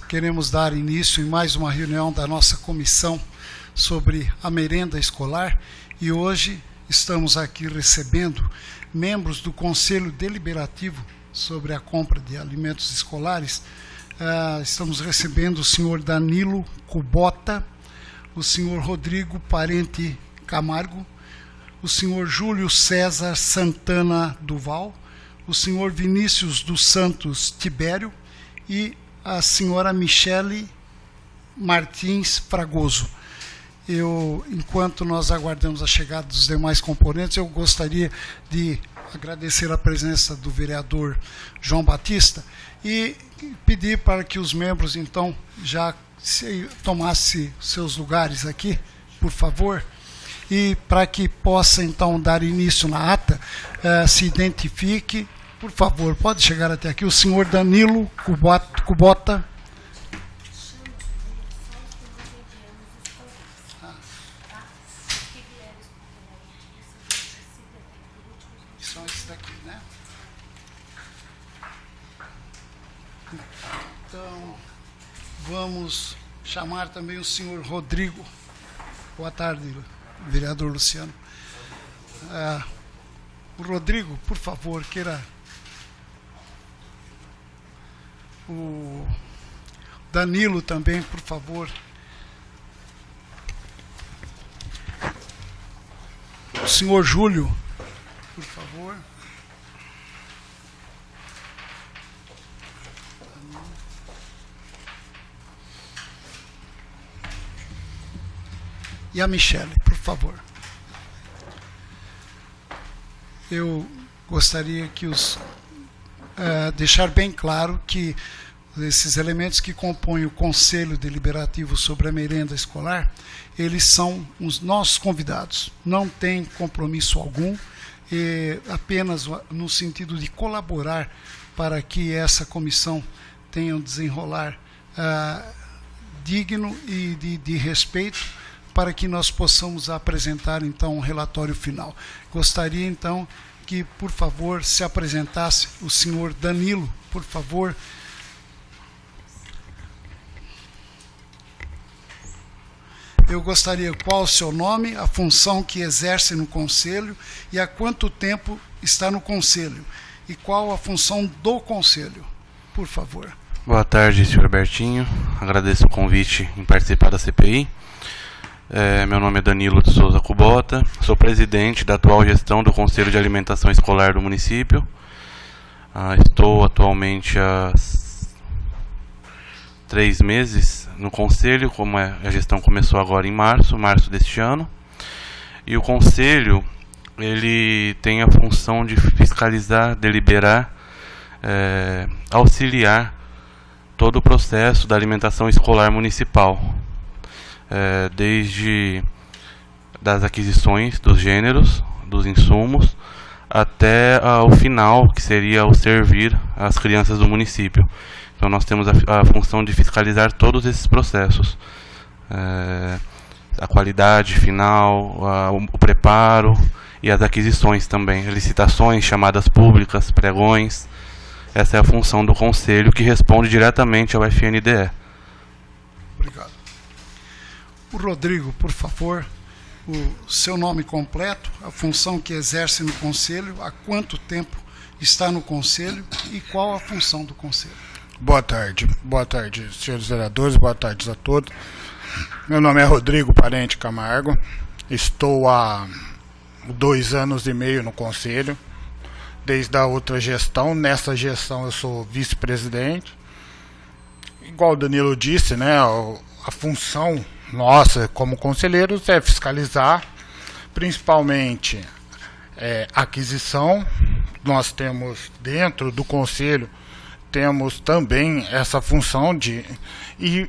queremos dar início em mais uma reunião da nossa comissão sobre a merenda escolar e hoje estamos aqui recebendo membros do Conselho Deliberativo sobre a compra de alimentos escolares. Estamos recebendo o senhor Danilo Kubota, o senhor Rodrigo Parente Camargo, o senhor Júlio César Santana Duval, o senhor Vinícius dos Santos Tibério e a senhora Michele Martins Fragoso. Enquanto nós aguardamos a chegada dos demais componentes, eu gostaria de agradecer a presença do vereador João Batista e pedir para que os membros, então, já tomassem seus lugares aqui, por favor, e para que possa, então, dar início na ata, se identifique. Por favor, pode chegar até aqui o senhor Danilo Kubota. São esses daqui, né? Então, vamos chamar também o senhor Rodrigo. Boa tarde, vereador Luciano. O Rodrigo, por favor, queira... O Danilo também, por favor. O senhor Júlio, por favor. E a Michele, por favor. Eu gostaria que deixar bem claro que esses elementos que compõem o Conselho Deliberativo sobre a merenda escolar, eles são os nossos convidados. Não tem compromisso algum, apenas no sentido de colaborar para que essa comissão tenha um desenrolar digno e de respeito, para que nós possamos apresentar, então, um relatório final. Gostaria, então, que, por favor, se apresentasse o senhor Danilo, por favor. Eu gostaria, qual o seu nome, a função que exerce no Conselho e há quanto tempo está no Conselho, e qual a função do Conselho, por favor. Boa tarde, senhor Bertinho. Agradeço o convite em participar da CPI. Meu nome é Danilo de Souza Kubota, sou presidente da atual gestão do Conselho de Alimentação Escolar do município. Estou atualmente há 3 meses no Conselho, como a gestão começou agora em março deste ano. E o Conselho, ele tem a função de fiscalizar, deliberar, auxiliar todo o processo da alimentação escolar municipal. Desde das aquisições dos gêneros, dos insumos, até o final, que seria o servir às crianças do município. Então nós temos a função de fiscalizar todos esses processos. A qualidade final, o preparo e as aquisições também, licitações, chamadas públicas, pregões. Essa é a função do Conselho, que responde diretamente ao FNDE. Obrigado. O Rodrigo, por favor, o seu nome completo, a função que exerce no Conselho, há quanto tempo está no Conselho e qual a função do Conselho. Boa tarde, senhores vereadores, boa tarde a todos. Meu nome é Rodrigo Parente Camargo, estou há 2 anos e meio no Conselho, desde a outra gestão. Nessa gestão eu sou vice-presidente. Igual o Danilo disse, né, a função nossa, como conselheiros, é fiscalizar, principalmente aquisição. Nós temos, dentro do Conselho, temos também essa função e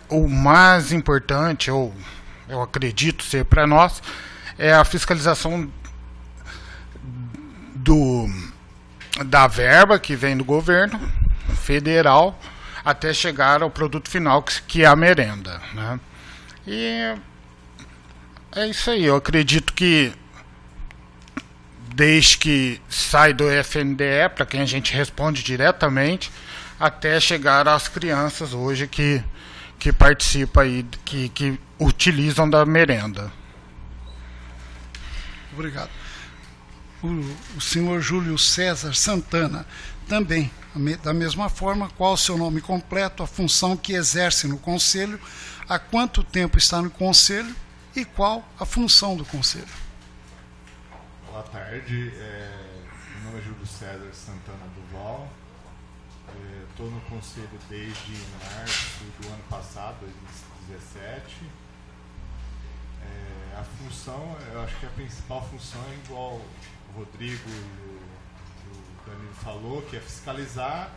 o mais importante, eu acredito ser para nós, é a fiscalização da verba que vem do governo federal até chegar ao produto final, que é a merenda, né? E é isso aí. Eu acredito que desde que sai do FNDE, para quem a gente responde diretamente, até chegar às crianças hoje que participam aí, que utilizam da merenda. Obrigado. O senhor Júlio César Santana, também, da mesma forma, qual o seu nome completo, a função que exerce no Conselho, há quanto tempo está no Conselho e qual a função do Conselho? Boa tarde, meu nome é Júlio César Santana Duval, estou no Conselho desde março do ano passado, 2017. A função, eu acho que a principal função é igual o Rodrigo e o Danilo falou, que é fiscalizar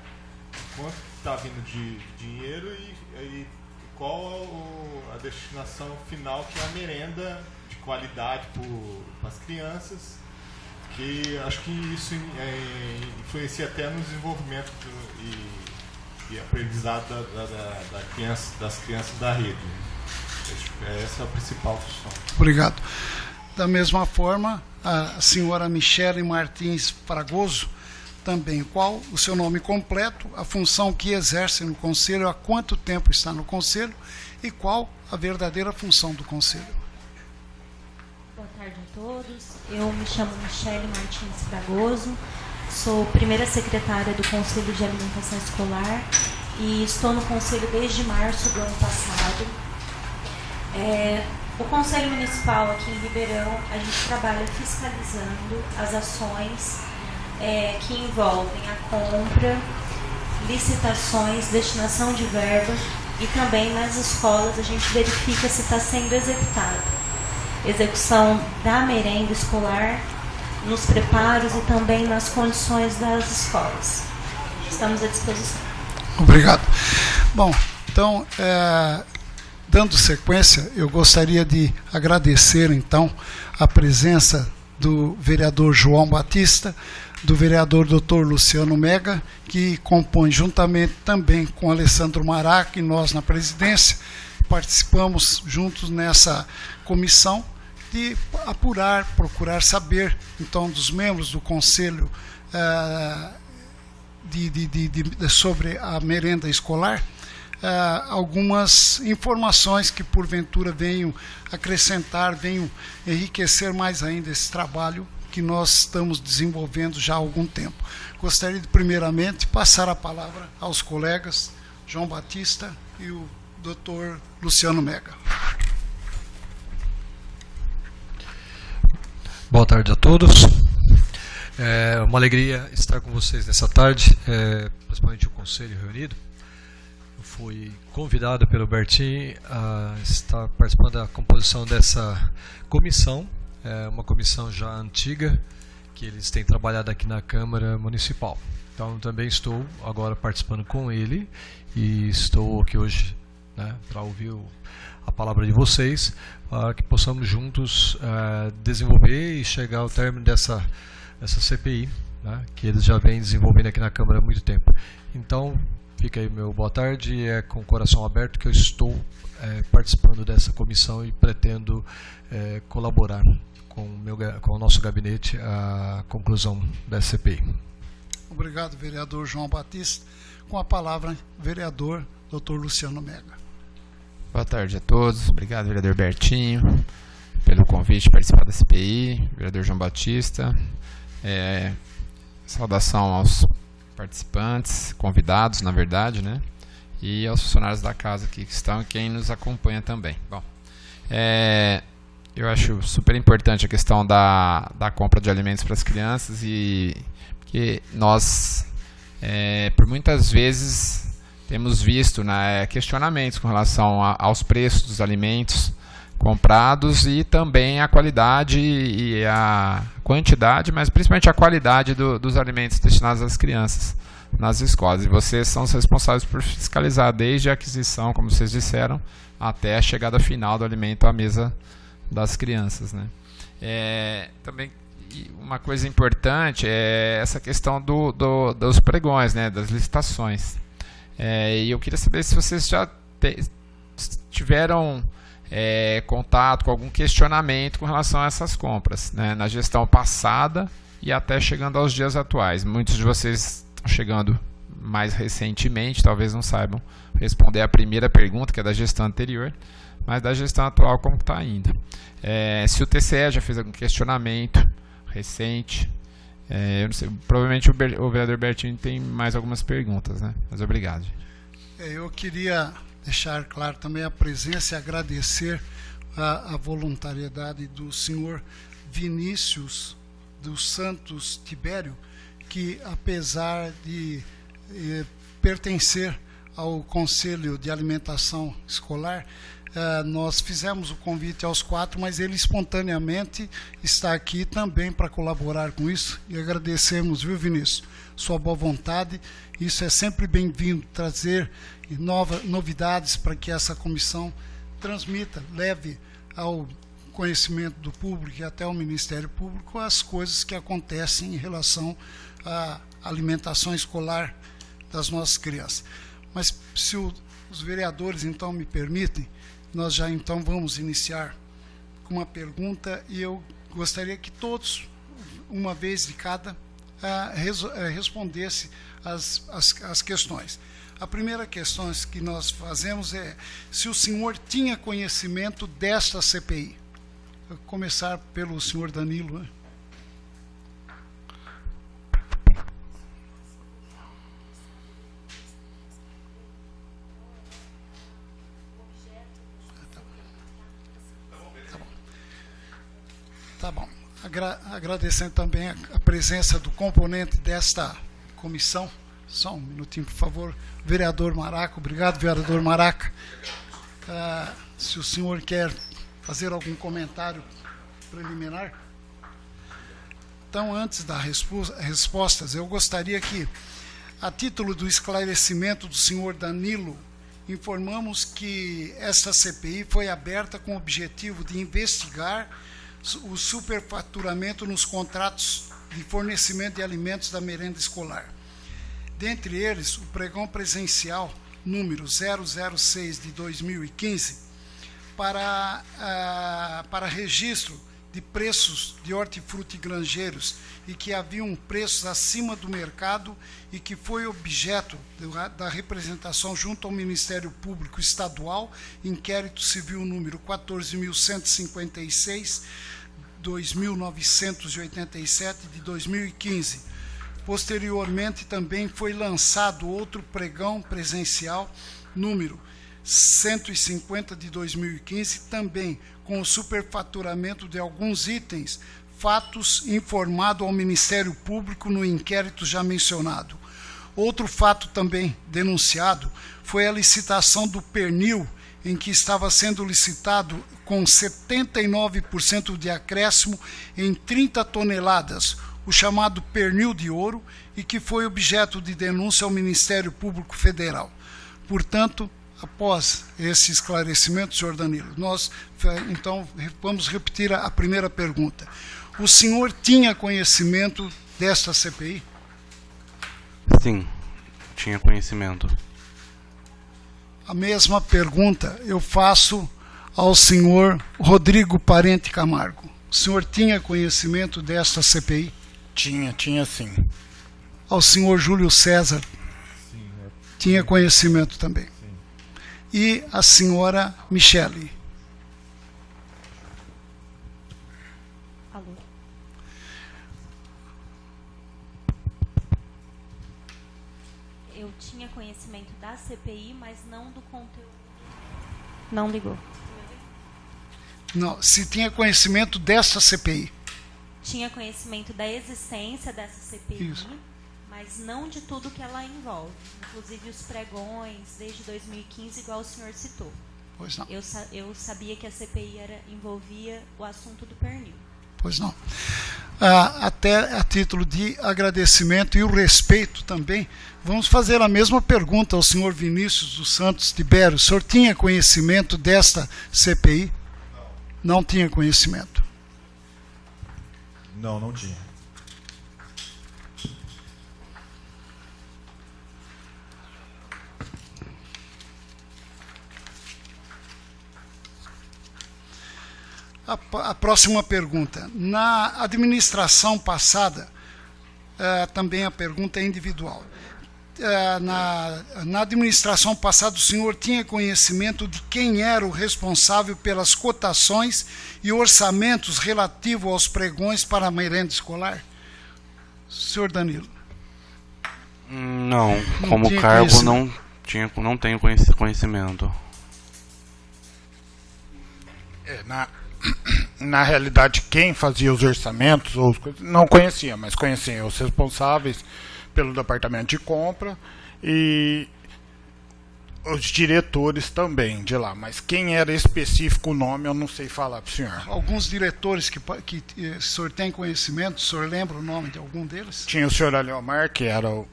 quanto está vindo de dinheiro e qual a destinação final, que é a merenda de qualidade para as crianças, que acho que isso influencia até no desenvolvimento e aprendizado das crianças da rede. Essa é a principal função. Obrigado. Da mesma forma, a senhora Michele Martins Fragoso, também, qual o seu nome completo, a função que exerce no Conselho, há quanto tempo está no Conselho e qual a verdadeira função do Conselho? Boa tarde a todos. Eu me chamo Michele Martins Fragoso, sou primeira secretária do Conselho de Alimentação Escolar e estou no Conselho desde março do ano passado. O Conselho Municipal aqui em Ribeirão, a gente trabalha fiscalizando as ações que envolvem a compra, licitações, destinação de verba e também nas escolas a gente verifica se está sendo executado. Execução da merenda escolar, nos preparos e também nas condições das escolas. Estamos à disposição. Obrigado. Bom, então, dando sequência, eu gostaria de agradecer, então, a presença do vereador João Batista, do vereador Dr. Luciano Mega, que compõe juntamente também com Alessandro Marac e nós na presidência, participamos juntos nessa comissão de apurar, procurar saber, então, dos membros do Conselho sobre a merenda escolar, algumas informações que porventura venham acrescentar, venham enriquecer mais ainda esse trabalho que nós estamos desenvolvendo já há algum tempo. Gostaria de primeiramente passar a palavra aos colegas João Batista e o Dr. Luciano Mega. Boa tarde a todos. É uma alegria estar com vocês nessa tarde, principalmente o Conselho reunido. Fui convidado pelo Bertin a estar participando da composição dessa comissão, uma comissão já antiga, que eles têm trabalhado aqui na Câmara Municipal. Então também estou agora participando com ele e estou aqui hoje, né, para ouvir a palavra de vocês, para que possamos juntos desenvolver e chegar ao término dessa CPI, né, que eles já vêm desenvolvendo aqui na Câmara há muito tempo. Então, fica aí meu boa tarde, com o coração aberto que eu estou participando dessa comissão e pretendo colaborar com o nosso gabinete à conclusão da CPI. Obrigado, vereador João Batista. Com a palavra, vereador Dr. Luciano Mega. Boa tarde a todos. Obrigado, vereador Bertinho, pelo convite de participar da CPI. Vereador João Batista. Saudação aos participantes, convidados, na verdade, né? E aos funcionários da casa aqui que estão e quem nos acompanha também. Bom, eu acho super importante a questão da compra de alimentos para as crianças, e porque nós, por muitas vezes, temos visto, né, questionamentos com relação aos preços dos alimentos comprados e também a qualidade e a quantidade, mas principalmente a qualidade dos alimentos destinados às crianças nas escolas. E vocês são os responsáveis por fiscalizar desde a aquisição, como vocês disseram, até a chegada final do alimento à mesa das crianças, né? Também uma coisa importante é essa questão dos pregões, né, das licitações. E eu queria saber se vocês já tiveram contato com algum questionamento com relação a essas compras, né, na gestão passada e até chegando aos dias atuais. Muitos de vocês estão chegando mais recentemente, talvez não saibam responder a primeira pergunta, que é da gestão anterior, mas da gestão atual como está ainda. Se o TCE já fez algum questionamento recente, eu não sei, provavelmente o vereador Bertini tem mais algumas perguntas, né? Mas obrigado. Eu queria deixar claro também a presença e agradecer a voluntariedade do senhor Vinícius dos Santos Tibério, que apesar de pertencer ao Conselho de Alimentação Escolar, nós fizemos o convite aos 4, mas ele espontaneamente está aqui também para colaborar com isso, e agradecemos, viu, Vinícius, sua boa vontade. Isso é sempre bem-vindo, trazer novidades para que essa comissão transmita, leve ao conhecimento do público e até ao Ministério Público as coisas que acontecem em relação à alimentação escolar das nossas crianças. Mas se os vereadores então me permitem, nós já então vamos iniciar com uma pergunta, e eu gostaria que todos, uma vez de cada, respondesse as questões. A primeira questão que nós fazemos é se o senhor tinha conhecimento desta CPI. Vou começar pelo senhor Danilo, né? Tá bom. Agradecendo também a presença do componente desta comissão. Só um minutinho, por favor. Vereador Maraca. Obrigado, vereador Maraca. Se o senhor quer fazer algum comentário preliminar. Então, antes das respostas, eu gostaria que, a título do esclarecimento do senhor Danilo, informamos que esta CPI foi aberta com o objetivo de investigar o superfaturamento nos contratos de fornecimento de alimentos da merenda escolar. Dentre eles, o pregão presencial número 006 de 2015 para registro de preços de hortifruti granjeiros e que haviam preços acima do mercado e que foi objeto da representação junto ao Ministério Público Estadual, inquérito civil número 14.156, 2.987 de 2015. Posteriormente, também foi lançado outro pregão presencial, número 150 de 2015, também com o superfaturamento de alguns itens, fatos informado ao Ministério Público no inquérito já mencionado. Outro fato também denunciado foi a licitação do pernil, em que estava sendo licitado com 79% de acréscimo em 30 toneladas, o chamado pernil de ouro, e que foi objeto de denúncia ao Ministério Público Federal. Portanto, após esse esclarecimento, senhor Danilo, nós, então, vamos repetir a primeira pergunta. O senhor tinha conhecimento desta CPI? Sim, tinha conhecimento. A mesma pergunta eu faço ao senhor Rodrigo Parente Camargo. O senhor tinha conhecimento desta CPI? Tinha sim. Ao senhor Júlio César? Sim, tinha conhecimento também. sim. E a senhora Michele? Alô. Eu tinha conhecimento da CPI, mas não do conteúdo. Não ligou. Não, se tinha conhecimento desta CPI. Tinha conhecimento da existência dessa CPI, Isso. mas não de tudo que ela envolve. Inclusive os pregões, desde 2015, igual o senhor citou. Pois não. Eu sabia que a CPI envolvia o assunto do pernil. Pois não. Até a título de agradecimento e o respeito também, vamos fazer a mesma pergunta ao senhor Vinícius dos Santos Tibério. O senhor tinha conhecimento desta CPI? Não tinha conhecimento. Não, não tinha. A próxima pergunta. Na administração passada, também a pergunta é individual. na administração passada, o senhor tinha conhecimento de quem era o responsável pelas cotações e orçamentos relativos aos pregões para a merenda escolar? Senhor Danilo. Não, como cargo não tenho conhecimento. Na realidade, quem fazia os orçamentos não conhecia, mas conhecia os responsáveis pelo departamento de compra e os diretores também de lá, mas quem era específico o nome eu não sei falar para o senhor. Alguns diretores que o senhor tem conhecimento, o senhor lembra o nome de algum deles? Tinha o senhor Aliomar, que era o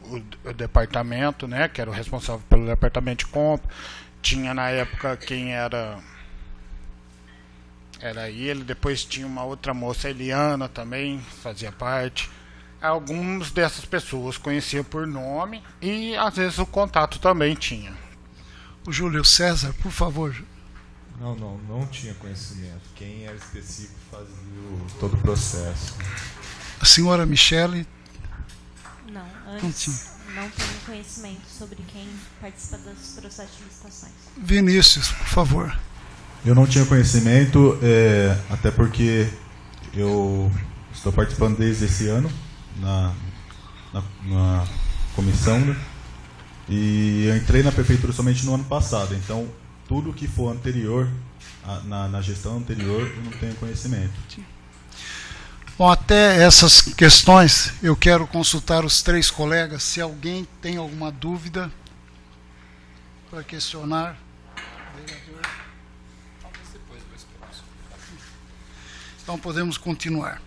departamento, né, que era o responsável pelo departamento de compra. Tinha na época quem era ele, depois tinha uma outra moça, Eliana, também fazia parte. Algumas dessas pessoas conheciam por nome e às vezes o contato também tinha. O Júlio César, por favor. Não tinha conhecimento. Quem era específico fazia todo o processo. A senhora Michele? Não, antes não tenho conhecimento sobre quem participa dos processos de licitações. Vinícius, por favor. Eu não tinha conhecimento, até porque eu estou participando desde esse ano na comissão, né? E eu entrei na prefeitura somente no ano passado, então tudo que for anterior, na gestão anterior, eu não tenho conhecimento. Bom, até essas questões eu quero consultar os três colegas, se alguém tem alguma dúvida para questionar. Então podemos continuar.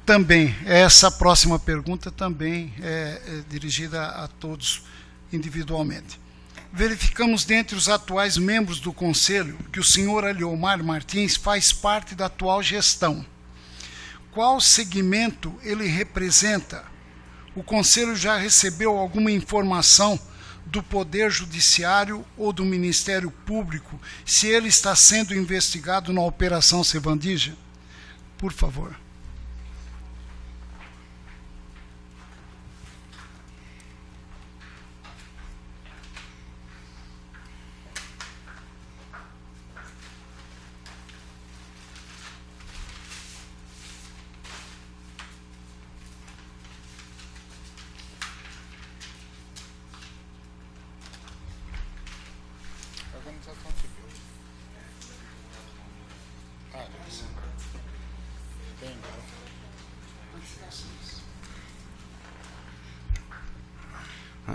Também, essa próxima pergunta também é dirigida a todos individualmente. Verificamos dentre os atuais membros do Conselho que o senhor Aliomar Martins faz parte da atual gestão. Qual segmento ele representa? O Conselho já recebeu alguma informação do Poder Judiciário ou do Ministério Público se ele está sendo investigado na Operação Sevandija? Por favor.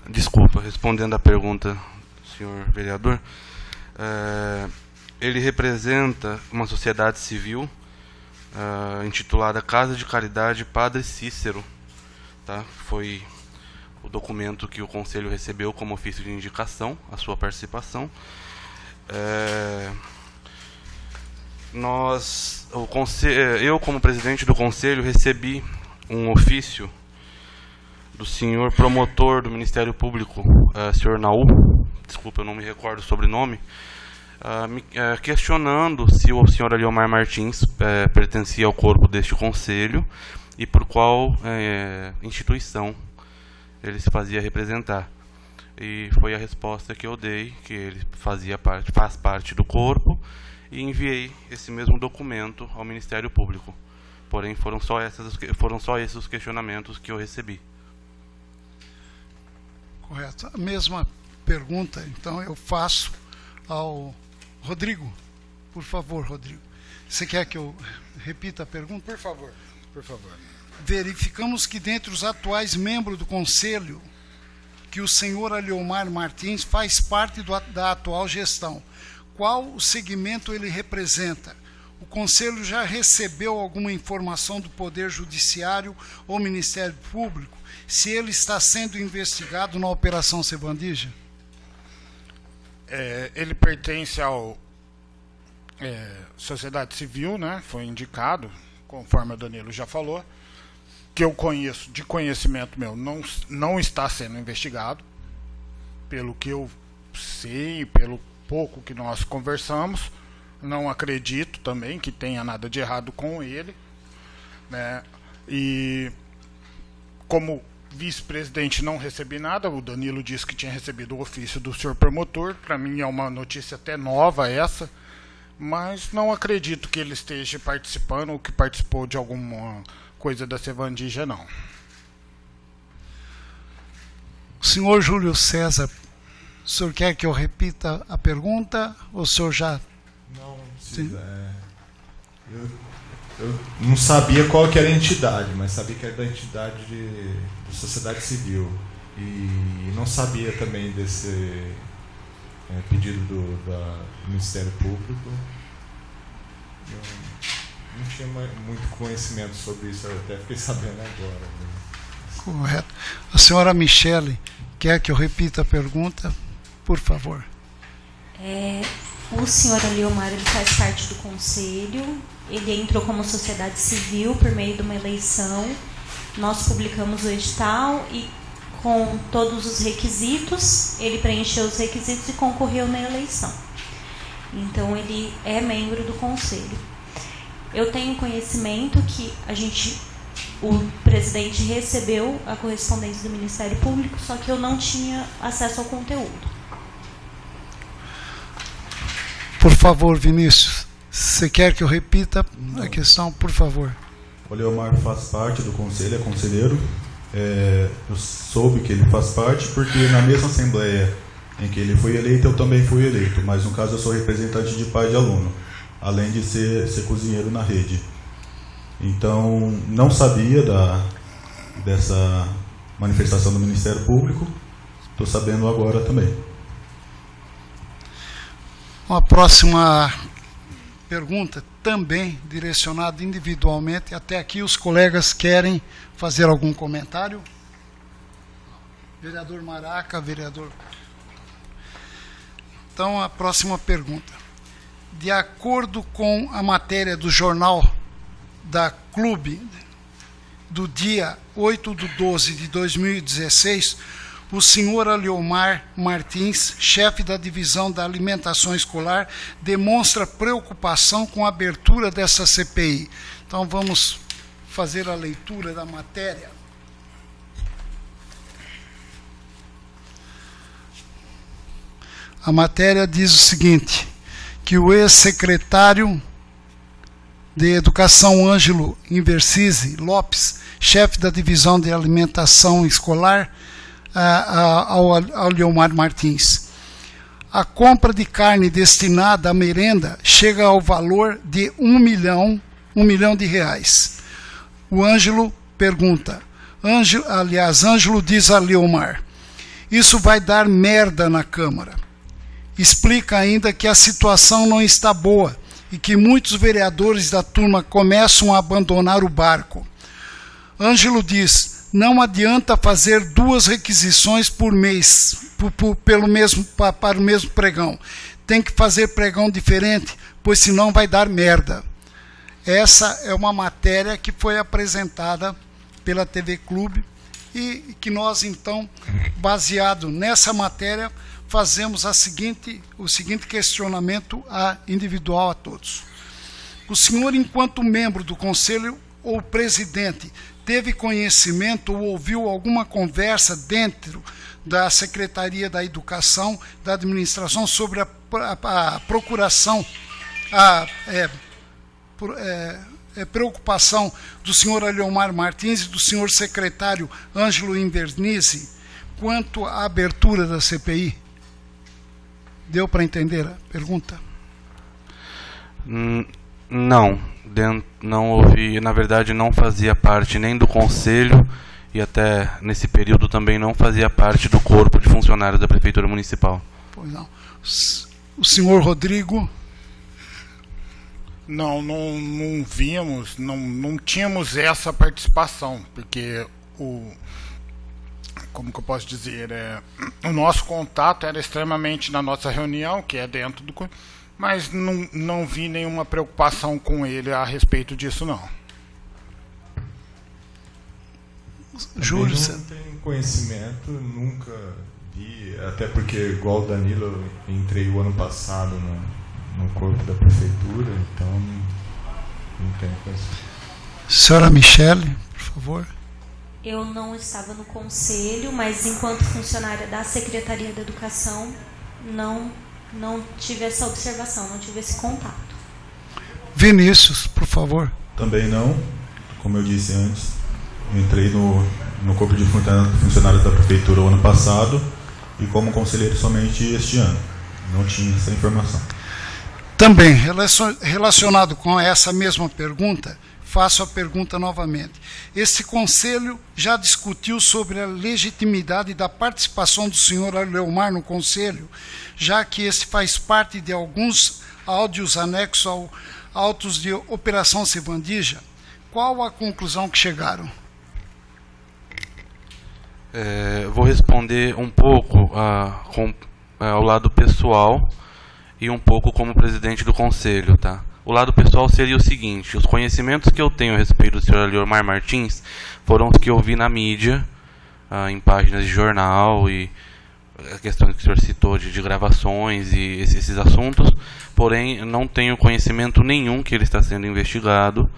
Desculpa, respondendo à pergunta do senhor vereador, ele representa uma sociedade civil intitulada Casa de Caridade Padre Cícero, tá? Foi o documento que o Conselho recebeu como ofício de indicação, a sua participação. Eu, como presidente do Conselho, recebi um ofício do senhor promotor do Ministério Público, senhor Naú, desculpa, eu não me recordo o sobrenome, questionando se o senhor Aliomar Martins pertencia ao corpo deste Conselho e por qual instituição ele se fazia representar. E foi a resposta que eu dei, que ele faz parte do corpo, e enviei esse mesmo documento ao Ministério Público. Porém, foram só esses os questionamentos que eu recebi. Correto. A mesma pergunta, então, eu faço ao Rodrigo. Por favor, Rodrigo. Você quer que eu repita a pergunta? Por favor, por favor. Verificamos que dentre os atuais membros do Conselho, que o senhor Aliomar Martins faz parte da atual gestão. Qual o segmento ele representa? O Conselho já recebeu alguma informação do Poder Judiciário ou Ministério Público se ele está sendo investigado na Operação Sevandija? Ele pertence ao Sociedade Civil, né? Foi indicado, conforme o Danilo já falou, que eu conheço, de conhecimento meu, não está sendo investigado, pelo que eu sei, pelo pouco que nós conversamos. Não acredito também que tenha nada de errado com ele, né? E como vice-presidente, não recebi nada. O Danilo disse que tinha recebido o ofício do senhor promotor. Para mim é uma notícia até nova essa, mas não acredito que ele esteja participando ou que participou de alguma coisa da Sevandija, não. O senhor Júlio César, o senhor quer que eu repita a pergunta ou o senhor já... Não precisa. Eu não sabia qual que era a entidade, mas sabia que era da entidade de sociedade civil. E não sabia também desse pedido do Ministério Público. Eu não tinha muito conhecimento sobre isso, eu até fiquei sabendo agora. Né? Correto. A senhora Michele, quer que eu repita a pergunta? Por favor. O senhor Aliomar, ele faz parte do conselho, ele entrou como sociedade civil por meio de uma eleição. Nós publicamos o edital e, com todos os requisitos, ele preencheu os requisitos e concorreu na eleição. Então, ele é membro do conselho. Eu tenho conhecimento que o presidente recebeu a correspondência do Ministério Público, só que eu não tinha acesso ao conteúdo. Por favor, Vinícius, você quer que eu repita a questão, por favor? O Leomar faz parte do conselho, é conselheiro. Eu soube que ele faz parte porque na mesma assembleia em que ele foi eleito, eu também fui eleito. Mas no caso eu sou representante de pai de aluno, além de ser cozinheiro na rede. Então, não sabia dessa manifestação do Ministério Público. Estou sabendo agora também. Uma próxima pergunta, também direcionada individualmente. Até aqui os colegas querem fazer algum comentário? Vereador Maraca, vereador. Então, a próxima pergunta. De acordo com a matéria do jornal da Clube, do dia 8/12/2016, o senhor Aliomar Martins, chefe da divisão da alimentação escolar, demonstra preocupação com a abertura dessa CPI. Então, vamos fazer a leitura da matéria. A matéria diz o seguinte, que o ex-secretário de Educação Ângelo Inversisi Lopes, chefe da divisão de alimentação escolar, ao Aliomar Martins. A compra de carne destinada à merenda chega ao valor de R$1 milhão de reais. O Ângelo pergunta, Ângelo diz a Aliomar, isso vai dar merda na Câmara. Explica ainda que a situação não está boa e que muitos vereadores da turma começam a abandonar o barco. Ângelo diz, não adianta fazer 2 requisições por mês para o mesmo pregão. Tem que fazer pregão diferente, pois senão vai dar merda. Essa é uma matéria que foi apresentada pela TV Clube e que nós, então, baseado nessa matéria, fazemos o seguinte questionamento individual a todos. O senhor, enquanto membro do Conselho ou presidente, teve conhecimento ou ouviu alguma conversa dentro da Secretaria da Educação, da Administração, sobre a procuração, preocupação do senhor Aliomar Martins e do senhor secretário Ângelo Inversisi quanto à abertura da CPI? Deu para entender a pergunta? Não ouvi, na verdade não fazia parte nem do conselho e até nesse período também não fazia parte do corpo de funcionários da Prefeitura Municipal. Pois não. O senhor Rodrigo? Não víamos, não tínhamos essa participação, porque como que eu posso dizer, o nosso contato era extremamente na nossa reunião, que é dentro do... Mas não vi nenhuma preocupação com ele a respeito disso, não. Júlio, não tenho conhecimento, nunca vi, até porque, igual o Danilo, eu entrei o ano passado no corpo da Prefeitura, então não tenho conhecimento. Senhora Michele, por favor. Eu não estava no conselho, mas enquanto funcionária da Secretaria da Educação, não tive essa observação, não tive esse contato. Vinícius, por favor. Também não. Como eu disse antes, eu entrei no corpo de funcionários da Prefeitura o ano passado e como conselheiro somente este ano. Não tinha essa informação. Também, relacionado com essa mesma pergunta, faço a pergunta novamente. Esse conselho já discutiu sobre a legitimidade da participação do senhor Aleomar no conselho, já que esse faz parte de alguns áudios anexos ao autos de Operação Sevandija. Qual a conclusão que chegaram? Vou responder um pouco ao lado pessoal e um pouco como presidente do conselho, tá? O lado pessoal seria o seguinte: os conhecimentos que eu tenho a respeito do senhor Aleomar Martins foram os que eu vi na mídia, em páginas de jornal, e a questão que o senhor citou de gravações e esses assuntos, porém não tenho conhecimento nenhum que ele está sendo investigado,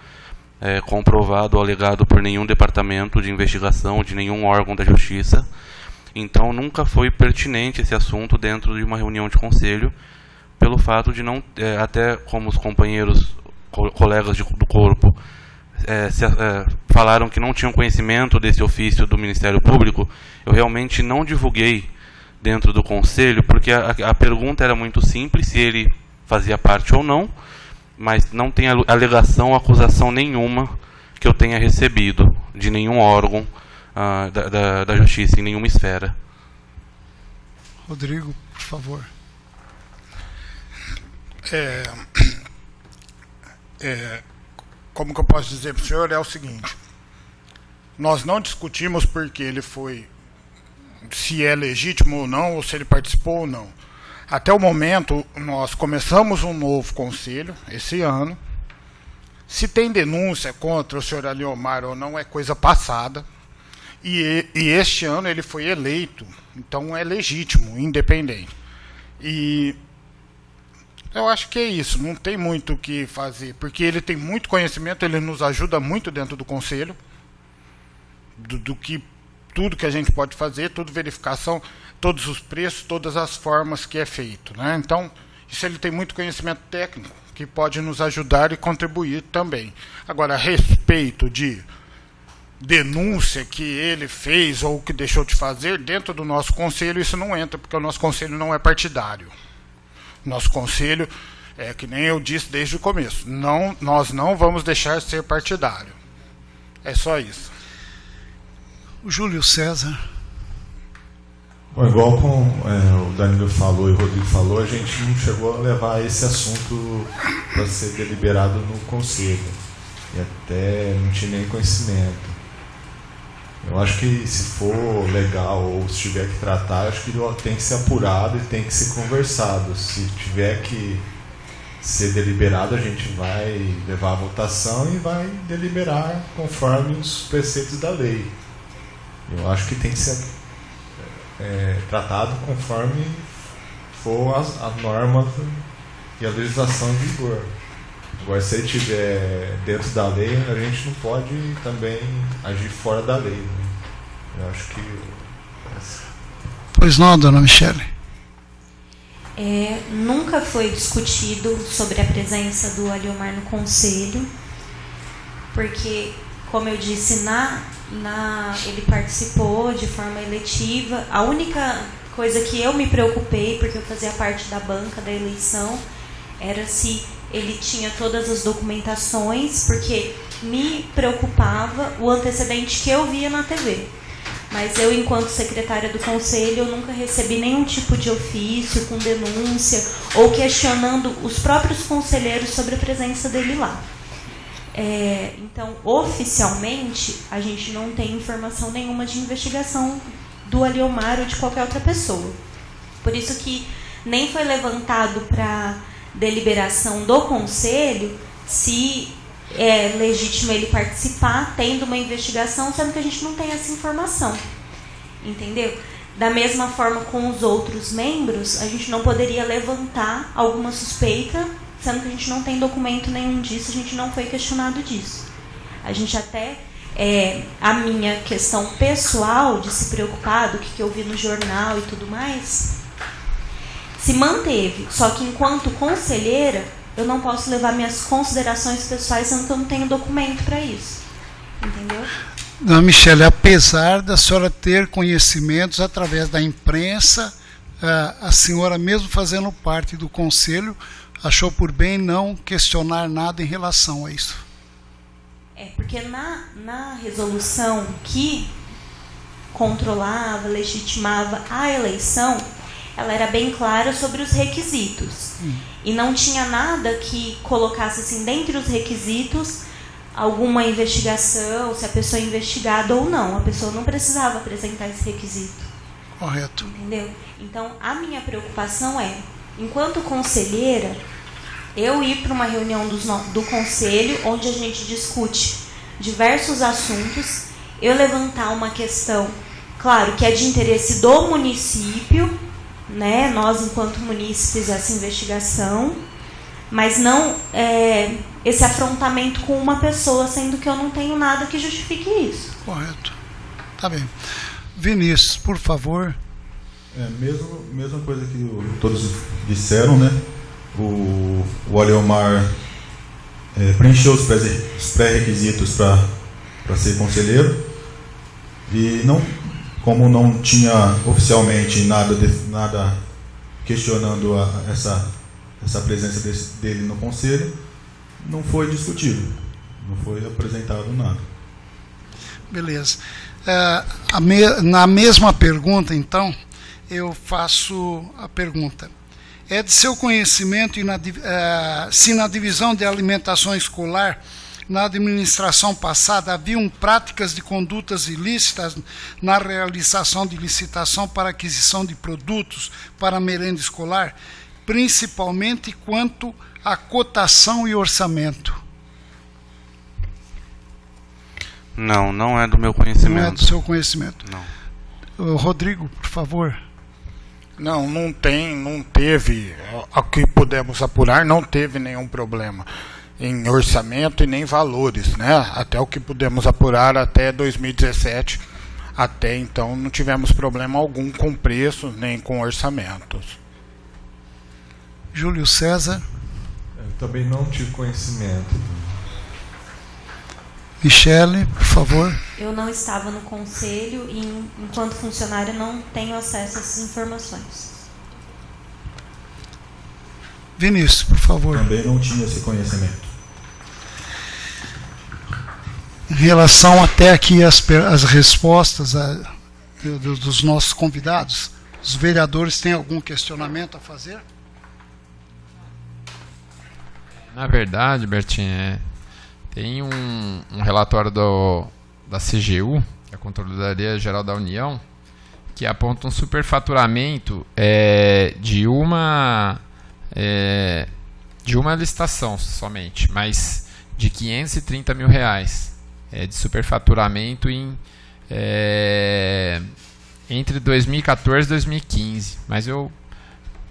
comprovado ou alegado por nenhum departamento de investigação, de nenhum órgão da justiça. Então nunca foi pertinente esse assunto dentro de uma reunião de conselho, pelo fato de não, até como os companheiros, colegas do corpo, falaram que não tinham conhecimento desse ofício do Ministério Público, eu realmente não divulguei dentro do conselho, porque a pergunta era muito simples, se ele fazia parte ou não, mas não tem alegação ou acusação nenhuma que eu tenha recebido de nenhum órgão da justiça, em nenhuma esfera. Rodrigo, por favor. Como que eu posso dizer para o senhor, é o seguinte: nós não discutimos porque ele foi, se é legítimo ou não, ou se ele participou ou não. Até o momento, nós começamos um novo conselho, esse ano. Se tem denúncia contra o senhor Aleomar ou não, é coisa passada. E este ano ele foi eleito, então é legítimo, independente. E eu acho que é isso, não tem muito o que fazer, porque ele tem muito conhecimento, ele nos ajuda muito dentro do conselho, tudo que a gente pode fazer, tudo verificação, todos os preços, todas as formas que é feito, né? Então, isso ele tem muito conhecimento técnico, que pode nos ajudar e contribuir também. Agora, a respeito de denúncia que ele fez ou que deixou de fazer, dentro do nosso conselho, isso não entra, porque o nosso conselho não é partidário. Nosso conselho, que nem eu disse desde o começo, nós não vamos deixar de ser partidário. É só isso. O Júlio César. Bom, igual com o Danilo falou e o Rodrigo falou, a gente não chegou a levar esse assunto para ser deliberado no conselho. E até não tinha nem conhecimento. Eu acho que se for legal ou se tiver que tratar, acho que tem que ser apurado e tem que ser conversado. Se tiver que ser deliberado, a gente vai levar a votação e vai deliberar conforme os preceitos da lei. Eu acho que tem que ser tratado conforme for as normas e a legislação em vigor. Agora, se ele estiver dentro da lei, a gente não pode também agir fora da lei, né? Eu acho que... Pois não, dona Michele? Nunca foi discutido sobre a presença do Aleomar no conselho, porque, como eu disse, ele participou de forma eletiva. A única coisa que eu me preocupei, porque eu fazia parte da banca da eleição, era se ele tinha todas as documentações, porque me preocupava o antecedente que eu via na TV. Mas eu, enquanto secretária do conselho, eu nunca recebi nenhum tipo de ofício com denúncia ou questionando os próprios conselheiros sobre a presença dele lá. Então, oficialmente, a gente não tem informação nenhuma de investigação do Aleomar ou de qualquer outra pessoa. Por isso que nem foi levantado para deliberação do conselho se é legítimo ele participar, tendo uma investigação, sendo que a gente não tem essa informação. Entendeu? Da mesma forma com os outros membros, a gente não poderia levantar alguma suspeita, sendo que a gente não tem documento nenhum disso, a gente não foi questionado disso. A gente até a minha questão pessoal de se preocupar do que eu vi no jornal e tudo mais, se manteve. Só que enquanto conselheira, eu não posso levar minhas considerações pessoais, sendo que eu não tenho documento para isso. Entendeu? Não, Michele, apesar da senhora ter conhecimentos através da imprensa, a senhora, mesmo fazendo parte do conselho, achou por bem não questionar nada em relação a isso. Porque na resolução que controlava, legitimava a eleição, ela era bem clara sobre os requisitos. E não tinha nada que colocasse assim, dentre os requisitos, alguma investigação, se a pessoa é investigada ou não. A pessoa não precisava apresentar esse requisito. Correto. Entendeu? Então, a minha preocupação é, enquanto conselheira, eu ir para uma reunião do conselho, onde a gente discute diversos assuntos, eu levantar uma questão, claro, que é de interesse do município, né, nós, enquanto munícipes, essa investigação, mas não esse afrontamento com uma pessoa, sendo que eu não tenho nada que justifique isso. Correto. Tá bem. Vinícius, por favor. Mesma coisa que todos disseram, né? O Aliomar preencheu os pré-requisitos para ser conselheiro e como não tinha oficialmente nada questionando essa presença dele no conselho, não foi discutido, não foi apresentado nada. Beleza. Na mesma pergunta, então, eu faço a pergunta. É de seu conhecimento se na divisão de alimentação escolar, na administração passada, haviam práticas de condutas ilícitas na realização de licitação para aquisição de produtos para a merenda escolar, principalmente quanto à cotação e orçamento? Não é do meu conhecimento. Não é do seu conhecimento. Não. Rodrigo, por favor. Não teve, ao que pudemos apurar, não teve nenhum problema em orçamento e nem valores, né? Até o que pudemos apurar até 2017, até então não tivemos problema algum com preço nem com orçamentos. Júlio César. Eu também não tive conhecimento. Michele, por favor. Eu não estava no conselho e, enquanto funcionária, não tenho acesso a essas informações. Vinícius, por favor. Também não tinha esse conhecimento. Em relação até aqui às respostas dos nossos convidados, os vereadores têm algum questionamento a fazer? Na verdade, Bertinho, tem um relatório da CGU, a Controladoria Geral da União, que aponta um superfaturamento de uma licitação somente, mas de R$530 mil de superfaturamento entre 2014 e 2015. Mas eu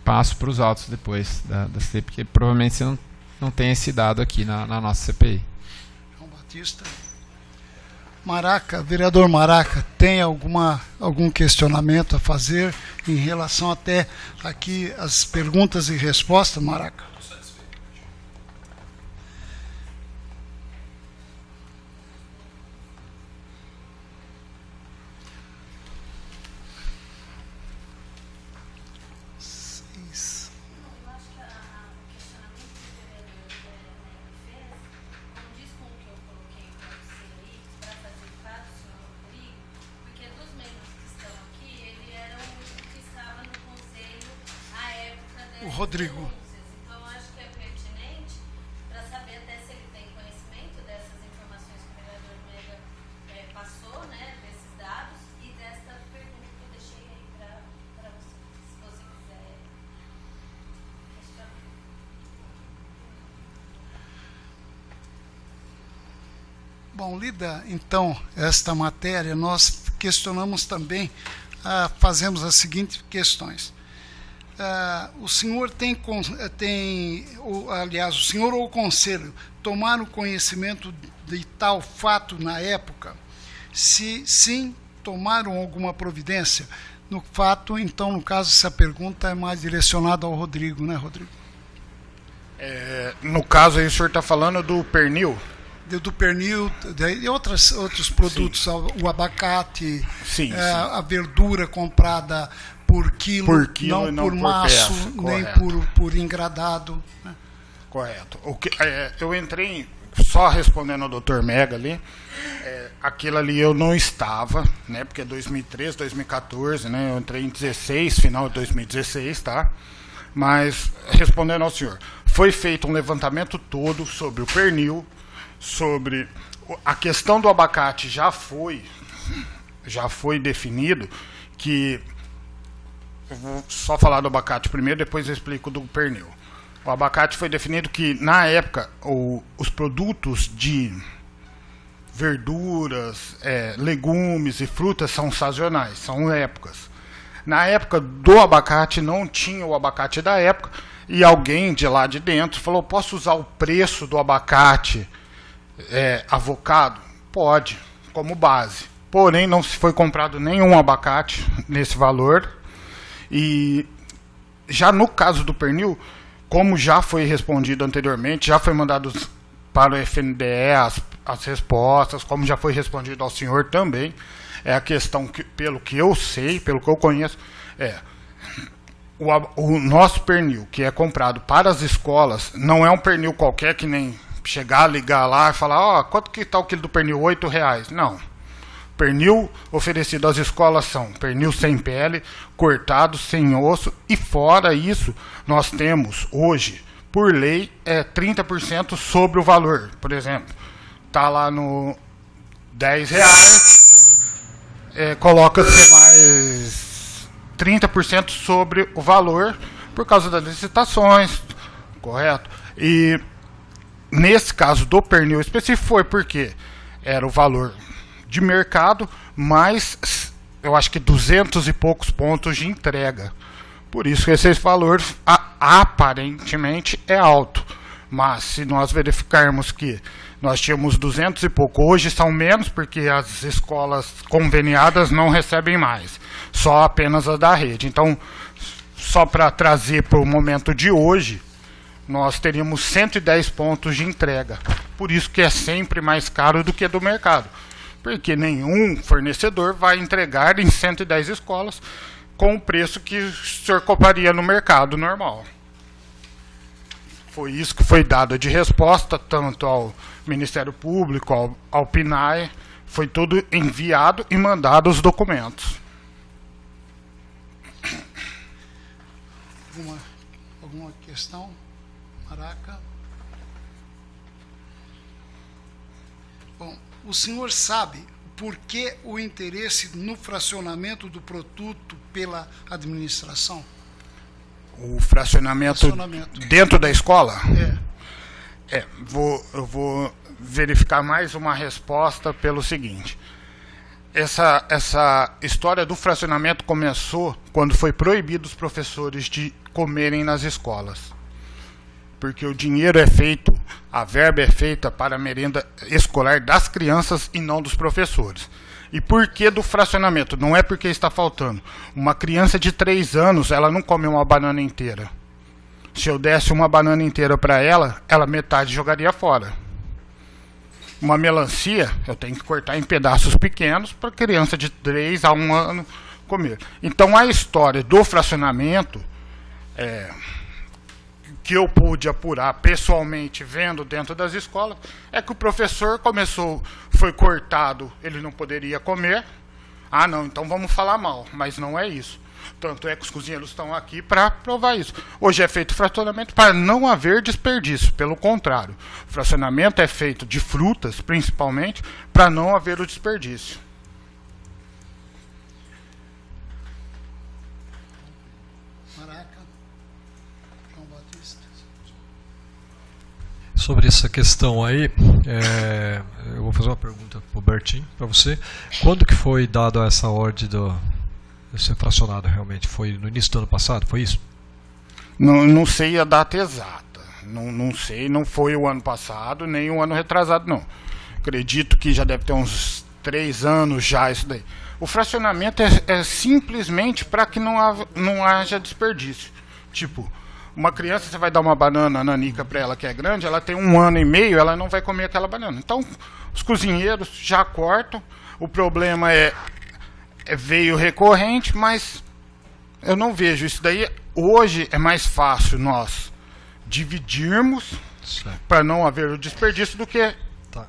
passo para os autos depois da CPI, porque provavelmente você não tem esse dado aqui na nossa CPI. João Batista. Maraca, vereador Maraca, tem algum questionamento a fazer em relação até aqui às perguntas e respostas, Maraca? Rodrigo. Então, acho que é pertinente para saber até se ele tem conhecimento dessas informações que o vereador Mega passou, né, desses dados, e desta pergunta que eu deixei aí para você, se você quiser questionar. Bom, lida então esta matéria, nós questionamos também, fazemos as seguintes questões. O senhor aliás, o senhor ou o conselho tomaram conhecimento de tal fato na época Se sim, tomaram alguma providência? No fato, então, no caso, essa pergunta é mais direcionada ao Rodrigo, né, Rodrigo? No caso aí, o senhor está falando do pernil? Do pernil e outros produtos, o abacate, Sim, sim. A verdura comprada por quilo não e não por por maço, peça, nem correto. por engradado. Né? Correto. Eu entrei, só respondendo ao Dr. Mega ali, aquilo ali eu não estava, né, porque é 2013, 2014, né, eu entrei em 16, final de 2016, tá? Mas, respondendo ao senhor, foi feito um levantamento todo sobre o pernil, sobre a questão do abacate já foi definido, que eu vou só falar do abacate primeiro, depois eu explico do pernil. O abacate foi definido que, na época, os produtos de verduras, legumes e frutas são sazonais, são épocas. Na época do abacate, não tinha o abacate da época, e alguém de lá de dentro falou, posso usar o preço do abacate avocado? Pode, como base. Porém, não se foi comprado nenhum abacate nesse valor. E já no caso do pernil, como já foi respondido anteriormente, já foi mandado para o FNDE as respostas, como já foi respondido ao senhor também, a questão que, pelo que eu sei, pelo que eu conheço, o nosso pernil, que é comprado para as escolas, não é um pernil qualquer que nem chegar, ligar lá e falar, quanto que está o quilo do pernil? R$8. Não. Pernil oferecido às escolas são pernil sem pele, cortado, sem osso, e fora isso, nós temos hoje, por lei, 30% sobre o valor. Por exemplo, está lá no R$10, coloca-se mais 30% sobre o valor por causa das licitações, correto? E nesse caso do pernil específico foi porque era o valor de mercado, mais eu acho que 200 e poucos pontos de entrega. Por isso que esse valor aparentemente é alto. Mas se nós verificarmos que nós tínhamos 200 e pouco, hoje são menos porque as escolas conveniadas não recebem mais, só apenas as da rede. Então, só para trazer para o momento de hoje, nós teríamos 110 pontos de entrega. Por isso que é sempre mais caro do que do mercado. Porque nenhum fornecedor vai entregar em 110 escolas com o preço que o senhor compraria no mercado normal. Foi isso que foi dado de resposta, tanto ao Ministério Público, ao PNAE, foi tudo enviado e mandado os documentos. Alguma questão? Maraca? Bom, o senhor sabe por que o interesse no fracionamento do produto pela administração? O fracionamento dentro da escola? Eu vou verificar mais uma resposta pelo seguinte. Essa história do fracionamento começou quando foi proibido os professores de comerem nas escolas. Porque o dinheiro é feito, a verba é feita para a merenda escolar das crianças e não dos professores. E por que do fracionamento? Não é porque está faltando. Uma criança de 3 anos, ela não come uma banana inteira. Se eu desse uma banana inteira para ela, metade jogaria fora. Uma melancia, eu tenho que cortar em pedaços pequenos para a criança de 3 a 1 ano comer. Então a história do fracionamento, que eu pude apurar pessoalmente vendo dentro das escolas, é que o professor foi cortado, ele não poderia comer. Não, então vamos falar mal, mas não é isso. Tanto é que os cozinheiros estão aqui para provar isso. Hoje é feito fracionamento para não haver desperdício, pelo contrário. O fracionamento é feito de frutas, principalmente, para não haver o desperdício. Sobre essa questão aí, eu vou fazer uma pergunta para o Bertin, para você. Quando que foi dada essa ordem de ser fracionado realmente? Foi no início do ano passado, foi isso? Não sei a data exata. Não sei, não foi o ano passado, nem o ano retrasado, não. Acredito que já deve ter uns 3 anos já isso daí. O fracionamento é simplesmente para que não haja desperdício. Tipo, uma criança, você vai dar uma banana nanica para ela que é grande, ela tem 1 ano e meio, ela não vai comer aquela banana. Então, os cozinheiros já cortam. O problema veio recorrente, mas eu não vejo isso daí. Hoje é mais fácil nós dividirmos para não haver o desperdício do que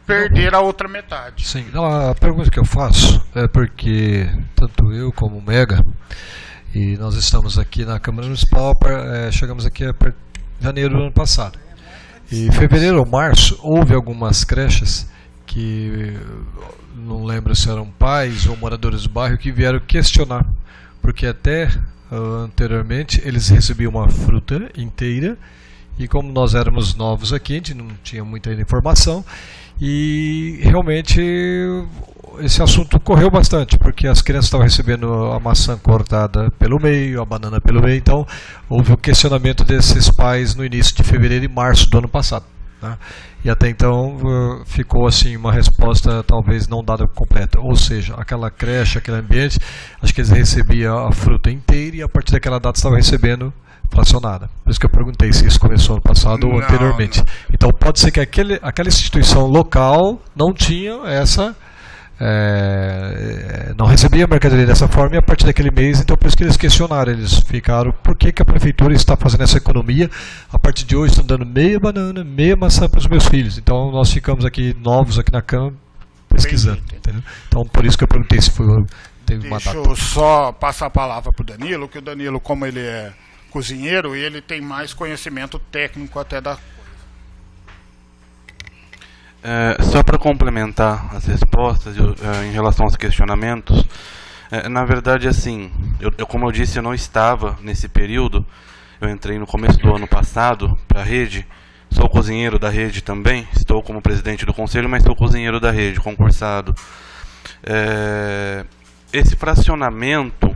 perder a outra metade. Sim, não, a pergunta que eu faço é porque tanto eu como o Mega, e nós estamos aqui na Câmara Municipal, chegamos aqui em janeiro do ano passado. E em fevereiro ou março houve algumas creches que não lembro se eram pais ou moradores do bairro que vieram questionar, porque até anteriormente eles recebiam uma fruta inteira e como nós éramos novos aqui, a gente não tinha muita informação e realmente esse assunto correu bastante, porque as crianças estavam recebendo a maçã cortada pelo meio, a banana pelo meio, então houve o questionamento desses pais no início de fevereiro e março do ano passado, né? E até então ficou assim uma resposta talvez não dada completa, ou seja, aquela creche, aquele ambiente, acho que eles recebiam a fruta inteira e a partir daquela data estavam recebendo fracionada. Por isso que eu perguntei se isso começou no passado ou anteriormente. Não. Então pode ser que aquela instituição local não tinha essa não recebia a mercadoria dessa forma e a partir daquele mês, então por isso que eles questionaram, eles ficaram, por que a prefeitura está fazendo essa economia, a partir de hoje estão dando meia banana, meia maçã para os meus filhos, então nós ficamos aqui novos aqui na Câmara pesquisando, entendeu? Então por isso que eu perguntei se teve uma data. Deixa eu só passar a palavra para o Danilo, que o Danilo, como ele é cozinheiro, ele tem mais conhecimento técnico até da só para complementar as respostas em relação aos questionamentos, na verdade, assim, como eu disse, eu não estava nesse período, eu entrei no começo do ano passado para a rede, sou cozinheiro da rede também, estou como presidente do conselho, mas sou cozinheiro da rede, concursado. Esse fracionamento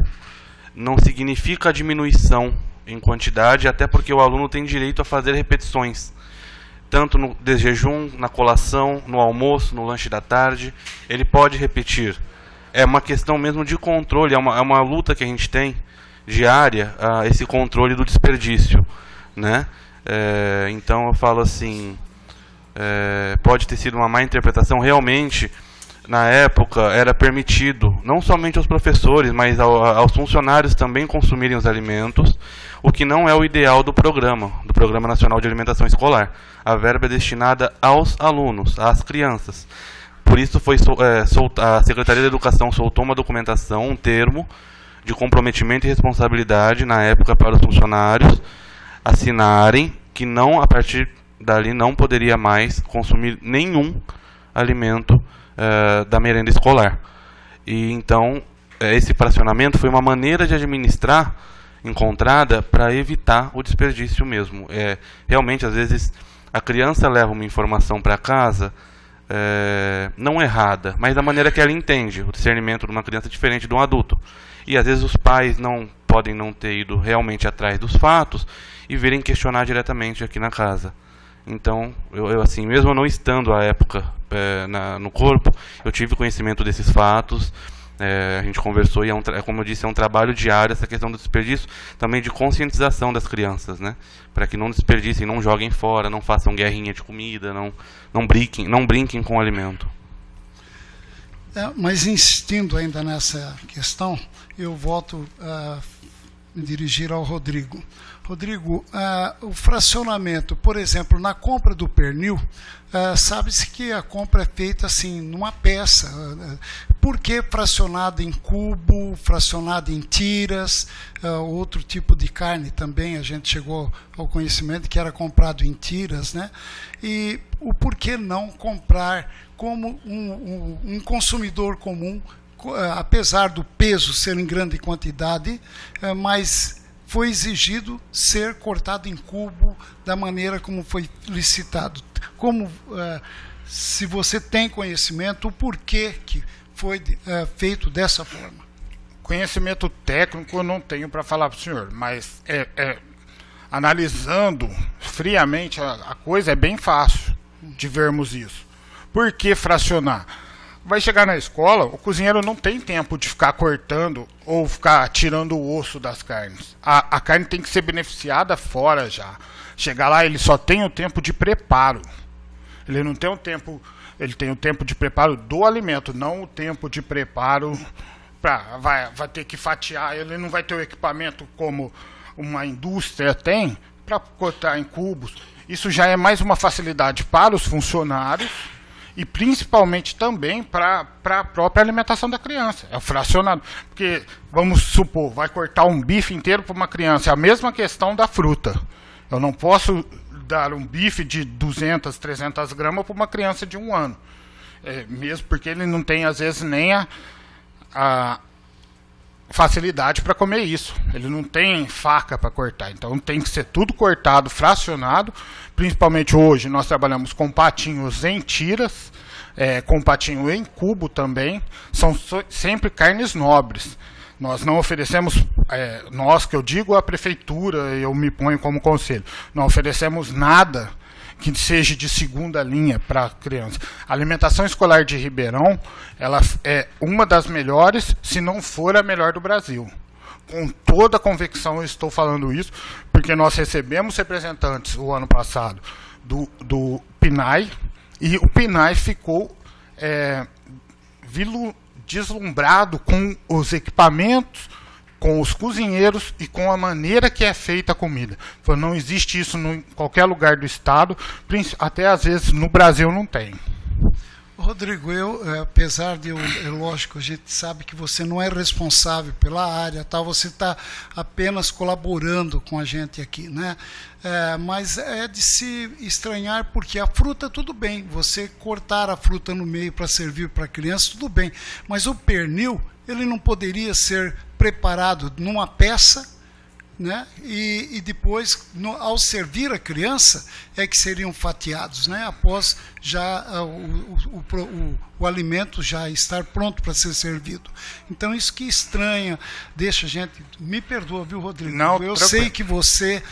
não significa a diminuição em quantidade, até porque o aluno tem direito a fazer repetições, tanto no de jejum, na colação, no almoço, no lanche da tarde, ele pode repetir. É uma questão mesmo de controle, é uma luta que a gente tem diária, esse controle do desperdício, né? Então eu falo assim, pode ter sido uma má interpretação, realmente, na época era permitido, não somente aos professores, mas aos funcionários também consumirem os alimentos, o que não é o ideal do Programa Nacional de Alimentação Escolar. A verba é destinada aos alunos, às crianças. Por isso a Secretaria da Educação soltou uma documentação, um termo de comprometimento e responsabilidade na época para os funcionários assinarem que não, a partir dali não poderia mais consumir nenhum alimento da merenda escolar. E então esse fracionamento foi uma maneira de administrar encontrada para evitar o desperdício mesmo. Realmente, às vezes, a criança leva uma informação para casa não errada, mas da maneira que ela entende. O discernimento de uma criança é diferente de um adulto. E às vezes os pais podem não ter ido realmente atrás dos fatos e virem questionar diretamente aqui na casa. Então, eu assim, mesmo não estando à época no corpo, eu tive conhecimento desses fatos. A gente conversou e como eu disse, é um trabalho diário essa questão do desperdício, também de conscientização das crianças, né? Para que não desperdicem, não joguem fora, não façam guerrinha de comida, não brinquem com o alimento. Mas insistindo ainda nessa questão, eu volto a me dirigir ao Rodrigo. Rodrigo, o fracionamento, por exemplo, na compra do pernil, sabe-se que a compra é feita assim, numa peça. Por que fracionada em cubo, fracionada em tiras, outro tipo de carne também, a gente chegou ao conhecimento que era comprado em tiras, né? E o porquê não comprar como um consumidor comum, apesar do peso ser em grande quantidade, mas foi exigido ser cortado em cubo da maneira como foi licitado. Se você tem conhecimento, o porquê que foi feito dessa forma? Conhecimento técnico eu não tenho para falar para o senhor, mas analisando friamente a coisa é bem fácil de vermos isso. Por que fracionar? vai chegar na escola, o cozinheiro não tem tempo de ficar cortando ou ficar tirando o osso das carnes. A carne tem que ser beneficiada fora já. Chegar lá, ele só tem o tempo de preparo. Ele não tem o tempo, ele tem o tempo de preparo do alimento, não o tempo de preparo vai ter que fatiar. Ele não vai ter o equipamento como uma indústria tem para cortar em cubos. Isso já é mais uma facilidade para os funcionários e principalmente também para a própria alimentação da criança. É o fracionado. Porque, vamos supor, vai cortar um bife inteiro para uma criança. É a mesma questão da fruta. Eu não posso dar um bife de 200, 300 gramas para uma criança de 1 ano. Mesmo porque ele não tem, às vezes, nem a facilidade para comer isso. Ele não tem faca para cortar. Então tem que ser tudo cortado, fracionado. Principalmente hoje nós trabalhamos com patinhos em tiras, com patinho em cubo também. São sempre carnes nobres. Nós não oferecemos, nós que eu digo a prefeitura, eu me ponho como conselho, não oferecemos nada que seja de segunda linha para a criança. A alimentação escolar de Ribeirão, ela é uma das melhores, se não for a melhor do Brasil. Com toda a convicção eu estou falando isso, porque nós recebemos representantes o ano passado do PNAE, e o PNAE ficou deslumbrado com os equipamentos, com os cozinheiros e com a maneira que é feita a comida. Não existe isso em qualquer lugar do estado, até às vezes no Brasil não tem. Rodrigo, apesar de, lógico, a gente sabe que você não é responsável pela área, tal, você está apenas colaborando com a gente aqui, né? Mas é de se estranhar, porque a fruta, tudo bem, você cortar a fruta no meio para servir para a criança, tudo bem, mas o pernil, ele não poderia ser preparado numa peça, né? E depois, ao servir a criança, é que seriam fatiados, né? Após já o alimento já estar pronto para ser servido. Então isso que estranha, deixa a gente... Me perdoa, viu, Rodrigo? Não, eu sei que você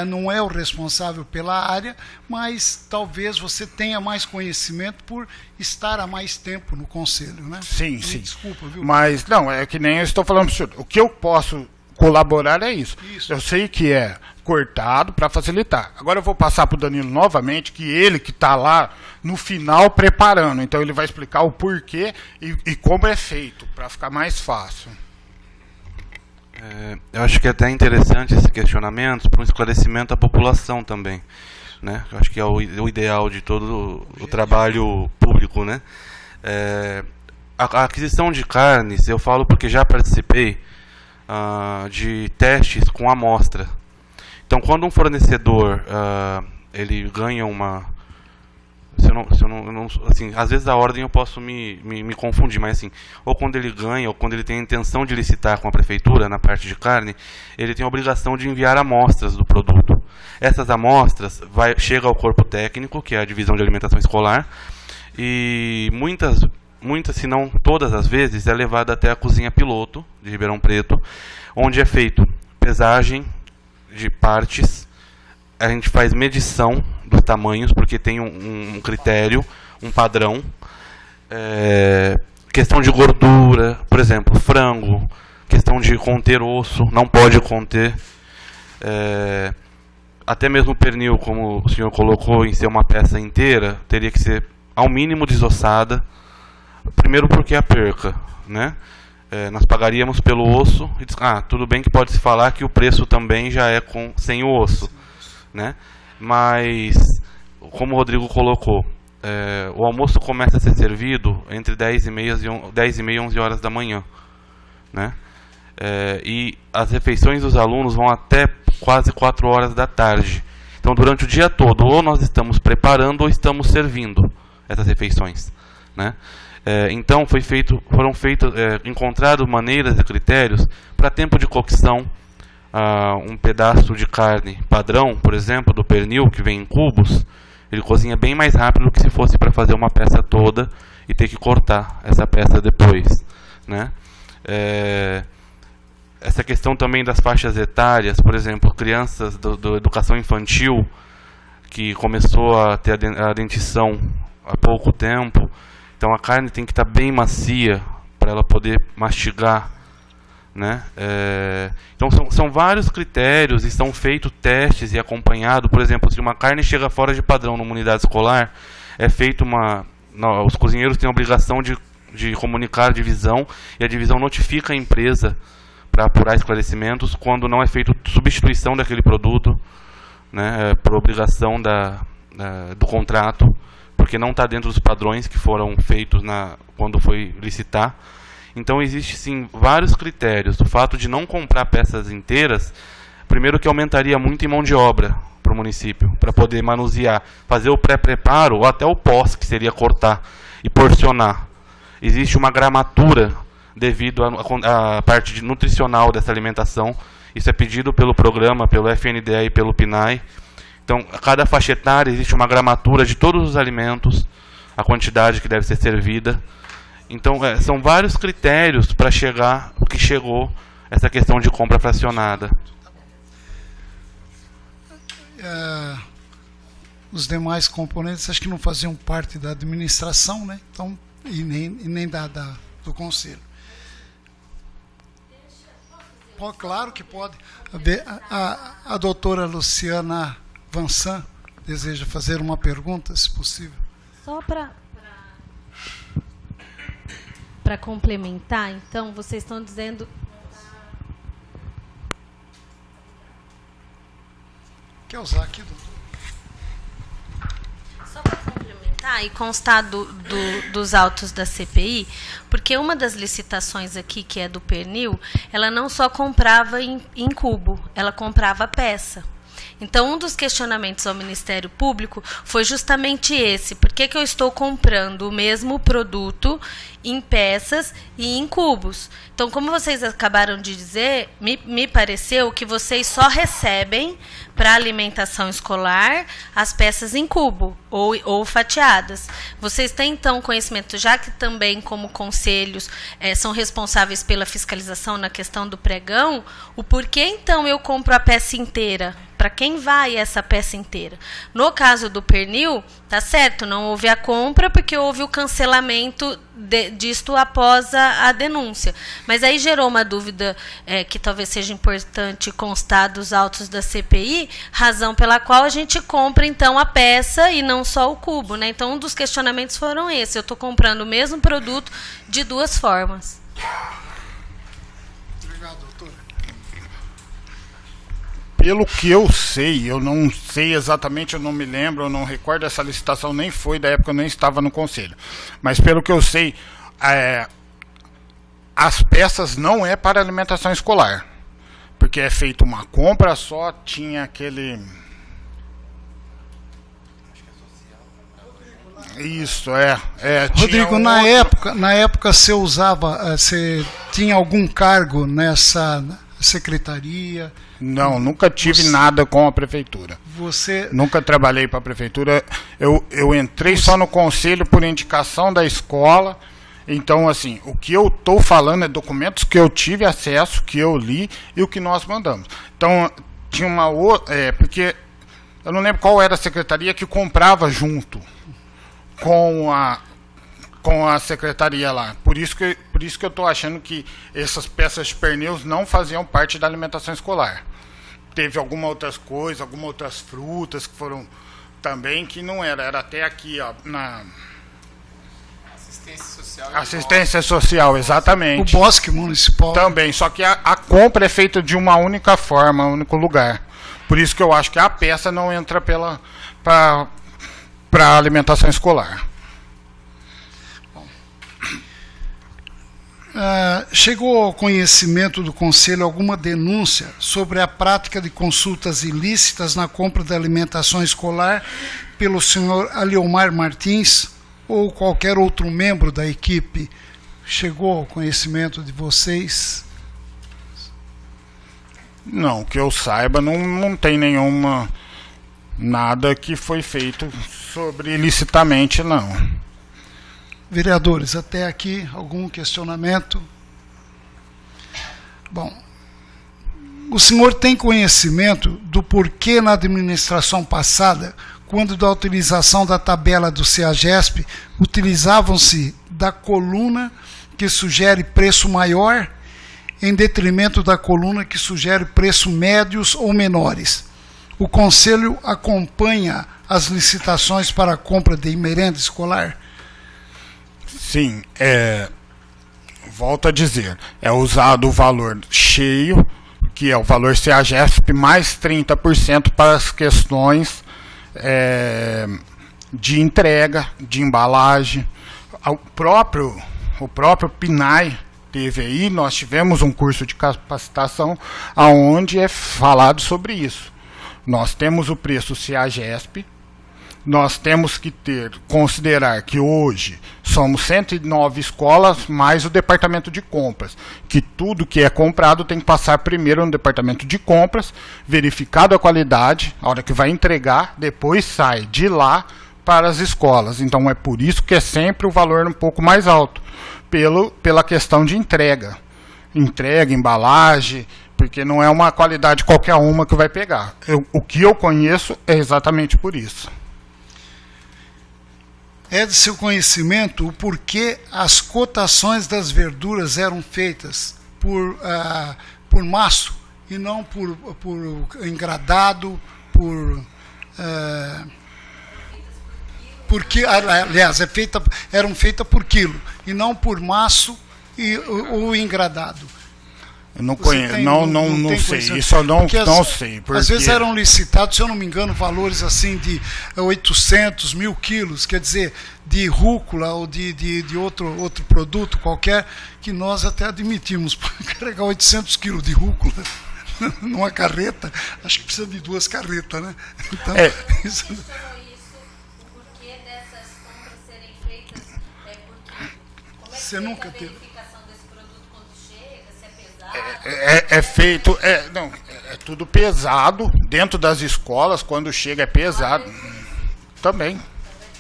não é o responsável pela área, mas talvez você tenha mais conhecimento por estar há mais tempo no conselho, né? Sim, sim. Desculpa, viu? Mas, não, é que nem eu estou falando para o senhor. O que eu posso colaborar é isso. Eu sei que é cortado para facilitar. Agora eu vou passar para o Danilo novamente, que ele que está lá no final preparando. Então ele vai explicar o porquê e como é feito, para ficar mais fácil. Eu acho que é até interessante esse questionamento para um esclarecimento à população também, né? Eu acho que é o ideal de todo o trabalho público, né? A aquisição de carnes, eu falo porque já participei de testes com amostra. Então, quando um fornecedor ele ganha uma... assim, às vezes a ordem eu posso me confundir, mas assim, ou quando ele ganha, ou quando ele tem a intenção de licitar com a prefeitura na parte de carne, ele tem a obrigação de enviar amostras do produto. Essas amostras chegam ao corpo técnico, que é a divisão de alimentação escolar, e muitas, se não todas as vezes, é levada até a cozinha piloto de Ribeirão Preto, onde é feito pesagem de partes, a gente faz medição dos tamanhos, porque tem um critério, um padrão, questão de gordura, por exemplo, frango, questão de conter osso, não pode conter, até mesmo o pernil, como o senhor colocou, em ser uma peça inteira, teria que ser ao mínimo desossada. Primeiro porque a perca, né? Nós pagaríamos pelo osso e tudo bem que pode se falar que o preço também já é sem o osso, né? Mas, como o Rodrigo colocou, o almoço começa a ser servido entre 10h30 e 11 horas da manhã, né? E as refeições dos alunos vão até quase 4 horas da tarde. Então, durante o dia todo, ou nós estamos preparando ou estamos servindo essas refeições, né? Então encontradas maneiras e critérios para tempo de cocção. Um pedaço de carne padrão, por exemplo, do pernil, que vem em cubos, ele cozinha bem mais rápido do que se fosse para fazer uma peça toda e ter que cortar essa peça depois, né? Essa questão também das faixas etárias, por exemplo, crianças do educação infantil, que começou a ter a dentição há pouco tempo, Então a carne tem que estar bem macia para ela poder mastigar, né? Então são vários critérios e são feitos testes e acompanhado. Por exemplo, se uma carne chega fora de padrão numa unidade escolar, é feito os cozinheiros têm a obrigação de comunicar a divisão, e a divisão notifica a empresa para apurar esclarecimentos quando não é feita substituição daquele produto, né, por obrigação do contrato, porque não está dentro dos padrões que foram feitos quando foi licitar. Então existe sim vários critérios. O fato de não comprar peças inteiras, primeiro que aumentaria muito em mão de obra para o município, para poder manusear, fazer o pré-preparo ou até o pós, que seria cortar e porcionar. Existe uma gramatura devido à parte nutricional dessa alimentação. Isso é pedido pelo programa, pelo FNDE e pelo PNAE. Então, a cada faixa etária existe uma gramatura de todos os alimentos, a quantidade que deve ser servida. Então, são vários critérios para chegar o que chegou essa questão de compra fracionada. Os demais componentes acho que não faziam parte da administração, né? Então, e nem do conselho. Claro que pode. A doutora Luciana Vansan deseja fazer uma pergunta, se possível. Só para complementar, então, vocês estão dizendo... Quer usar aqui, doutor? Só para complementar e constar dos autos da CPI, porque uma das licitações aqui, que é do pernil, ela não só comprava em cubo, ela comprava peça. Então, um dos questionamentos ao Ministério Público foi justamente esse: por que eu estou comprando o mesmo produto em peças e em cubos? Então, como vocês acabaram de dizer, me pareceu que vocês só recebem para alimentação escolar as peças em cubo ou fatiadas. Vocês têm, então, conhecimento, já que também, como conselhos, são responsáveis pela fiscalização na questão do pregão, o porquê, então, eu compro a peça inteira? Para quem vai essa peça inteira? No caso do pernil, tá certo, não houve a compra porque houve o cancelamento disto após a denúncia. Mas aí gerou uma dúvida que talvez seja importante constar dos autos da CPI, razão pela qual a gente compra, então, a peça e não só o cubo, né? Então, um dos questionamentos foram esse: eu estou comprando o mesmo produto de duas formas. Obrigado, doutora. Pelo que eu sei, eu não sei exatamente, eu não me lembro, eu não recordo, essa licitação nem foi da época, eu nem estava no conselho. Mas pelo que eu sei, as peças não é para alimentação escolar, porque é feita uma compra só, tinha aquele... Isso, Rodrigo, na época você usava, você tinha algum cargo nessa secretaria? Não, nunca tive nada com a prefeitura. Nunca trabalhei para a prefeitura. Eu entrei só no conselho por indicação da escola. Então, assim, o que eu estou falando é documentos que eu tive acesso, que eu li e o que nós mandamos. Então, tinha uma outra... porque eu não lembro qual era a secretaria que comprava junto com a secretaria lá. Por isso que eu estou achando que essas peças de pernil não faziam parte da alimentação escolar. Teve alguma outras coisas, algumas outras frutas que foram também, que não era até aqui, ó, na... Assistência social, exatamente. O Bosque Municipal. Também, só que a compra é feita de uma única forma, um único lugar. Por isso que eu acho que a peça não entra para a alimentação escolar. Chegou ao conhecimento do Conselho alguma denúncia sobre a prática de consultas ilícitas na compra de alimentação escolar pelo senhor Aliomar Martins ou qualquer outro membro da equipe? Chegou ao conhecimento de vocês? Não, que eu saiba, não tem nada que foi feito sobre ilicitamente, não. Vereadores, até aqui, algum questionamento? Bom, O senhor tem conhecimento do porquê na administração passada, quando da utilização da tabela do CEAGESP, utilizavam-se da coluna que sugere preço maior em detrimento da coluna que sugere preço médios ou menores? O Conselho acompanha as licitações para a compra de merenda escolar? Sim, volto a dizer, é usado o valor cheio, que é o valor CEAGESP, mais 30% para as questões de entrega, de embalagem. O próprio PNAE teve aí, nós tivemos um curso de capacitação onde é falado sobre isso. Nós temos o preço CEAGESP, nós temos que considerar que hoje somos 109 escolas, mais o departamento de compras, que tudo que é comprado tem que passar primeiro no departamento de compras, verificado a qualidade, a hora que vai entregar, depois sai de lá para as escolas. Então é por isso que é sempre o valor um pouco mais alto, pela questão de entrega, embalagem, porque não é uma qualidade qualquer uma que vai pegar. O que eu conheço é exatamente por isso. É de seu conhecimento o porquê as cotações das verduras eram feitas por maço e não por engradado, porque, aliás, eram feitas por quilo e não por maço ou engradado? Eu não conheço, não sei, isso eu não sei. Às vezes eram licitados, se eu não me engano, valores assim de 800, 1.000 quilos, quer dizer, de rúcula ou de outro produto qualquer, que nós até admitimos. Para carregar 800 quilos de rúcula numa carreta, acho que precisa de 2 carretas, né? Então, Isso, o porquê dessas compras serem feitas, porque como é que você nunca teve verificação desse produto quando chega, se é pesado? É feito, é tudo pesado, dentro das escolas, quando chega é pesado. Também.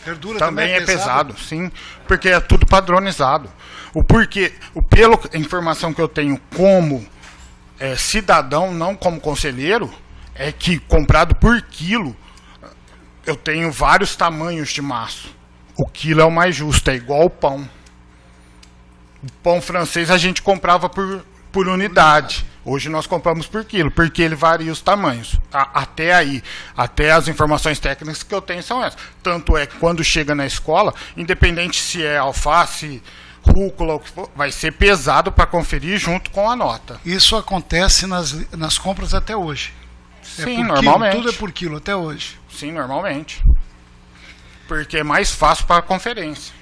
Verdura também é pesado, sim, porque é tudo padronizado. O porquê, pela informação que eu tenho como cidadão, não como conselheiro, é que comprado por quilo, eu tenho vários tamanhos de maço. O quilo é o mais justo, é igual ao pão. O pão francês a gente comprava por unidade. Hoje nós compramos por quilo, porque ele varia os tamanhos. Até aí, até as informações técnicas que eu tenho são essas. Tanto é que quando chega na escola, independente se é alface, rúcula, o que for, vai ser pesado para conferir junto com a nota. Isso acontece nas compras até hoje? Sim, normalmente. Tudo é por quilo até hoje? Sim, normalmente. Porque é mais fácil para a conferência.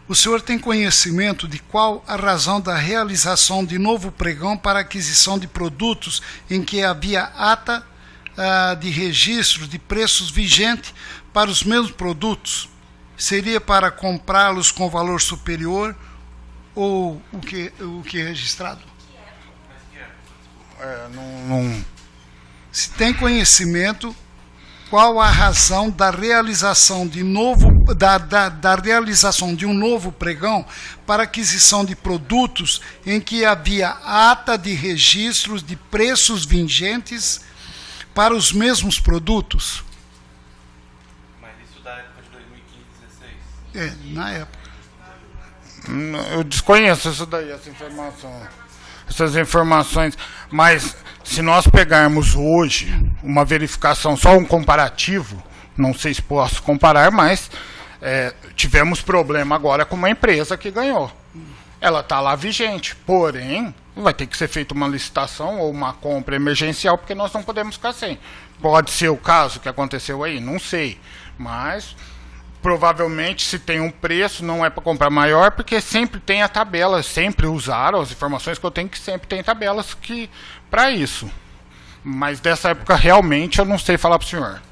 O senhor tem conhecimento de qual a razão da realização de novo pregão para aquisição de produtos em que havia ata de registro de preços vigente para os mesmos produtos? Seria para comprá-los com valor superior ou o que é registrado? Se tem conhecimento, qual a razão da realização de realização de um novo pregão para aquisição de produtos em que havia ata de registros de preços vigentes para os mesmos produtos? Mas isso da época de 2015, 2016? Na época. Eu desconheço isso daí, essas informações, mas se nós pegarmos hoje uma verificação, só um comparativo, não sei se posso comparar, mas tivemos problema agora com uma empresa que ganhou. Ela está lá vigente, porém, vai ter que ser feita uma licitação ou uma compra emergencial, porque nós não podemos ficar sem. Pode ser o caso que aconteceu aí, não sei, mas provavelmente se tem um preço, não é para comprar maior, porque sempre tem a tabela, sempre usaram as informações que eu tenho, que sempre tem tabelas que para isso. Mas dessa época realmente eu não sei falar para o senhor.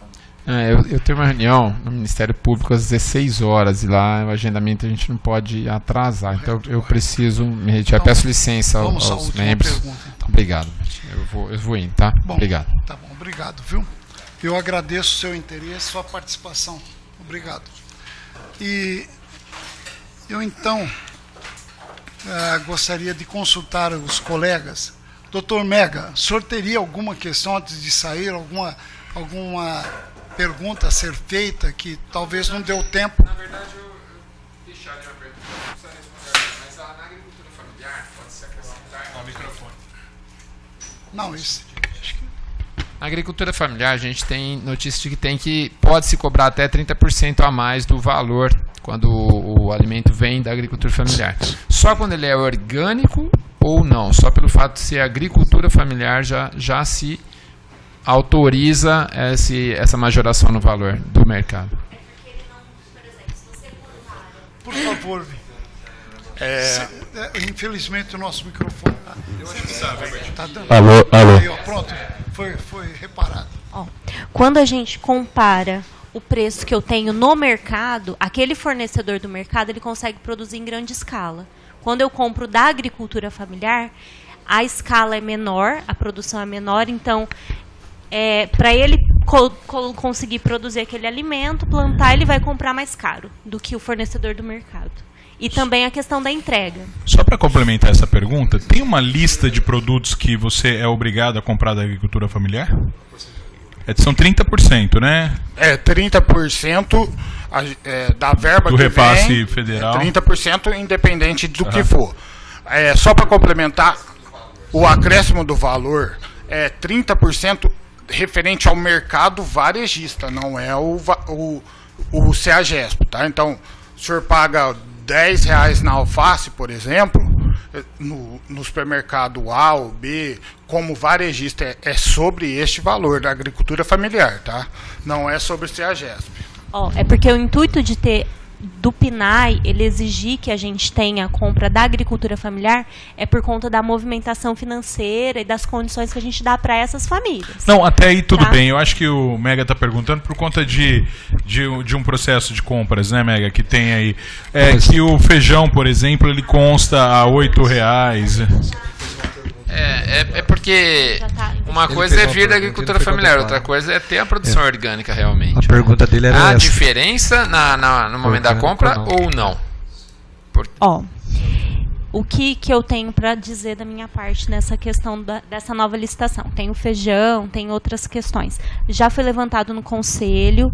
Eu tenho uma reunião no Ministério Público às 16 horas e lá o agendamento a gente não pode atrasar, então eu preciso me retirar. Então, peço licença aos membros. Pergunta, então. Obrigado. Eu vou indo, tá? Bom, obrigado. Tá bom, obrigado, viu? Eu agradeço o seu interesse, sua participação. Obrigado. E eu então gostaria de consultar os colegas. Doutor Mega, o senhor teria alguma questão antes de sair, alguma pergunta a ser feita que talvez não deu tempo? Na verdade, eu deixaria uma pergunta, não precisa responder, mas na agricultura familiar pode se acrescentar... Ao microfone. Não, isso... Na agricultura familiar, a gente tem notícia de que pode-se cobrar até 30% a mais do valor quando o alimento vem da agricultura familiar. Só quando ele é orgânico ou não. Só pelo fato de ser agricultura familiar já se autoriza essa majoração no valor do mercado. Por favor, infelizmente o nosso microfone está dando. Alô. Aí, ó, pronto, foi reparado. Quando a gente compara o preço que eu tenho no mercado, aquele fornecedor do mercado ele consegue produzir em grande escala. Quando eu compro da agricultura familiar, a escala é menor, a produção é menor, então para ele conseguir produzir aquele alimento, plantar, ele vai comprar mais caro do que o fornecedor do mercado. E também a questão da entrega. Só para complementar essa pergunta, tem uma lista de produtos que você é obrigado a comprar da agricultura familiar? São 30%, né? 30% da verba do que repasse vem, federal. 30% independente do que for. Só para complementar, o acréscimo do valor é 30% referente ao mercado varejista, não é o CEAGESP, tá? Então, o senhor paga R$10 na alface, por exemplo, no supermercado A ou B, como varejista, é sobre este valor da agricultura familiar, tá? Não é sobre o CEAGESP. É porque o intuito de ter do PNAE, ele exigir que a gente tenha a compra da agricultura familiar é por conta da movimentação financeira e das condições que a gente dá para essas famílias. Não, até aí tudo bem. Eu acho que o Mega está perguntando por conta de um processo de compras, né, Mega, que tem aí. Que o feijão, por exemplo, ele consta a R$8. Porque uma coisa é vir da agricultura familiar, outra coisa é ter a produção orgânica realmente. A pergunta dele era Há essa. diferença no momento da compra ou não? O que eu tenho para dizer da minha parte nessa questão dessa nova licitação? Tem o feijão, tem outras questões. Já foi levantado no conselho,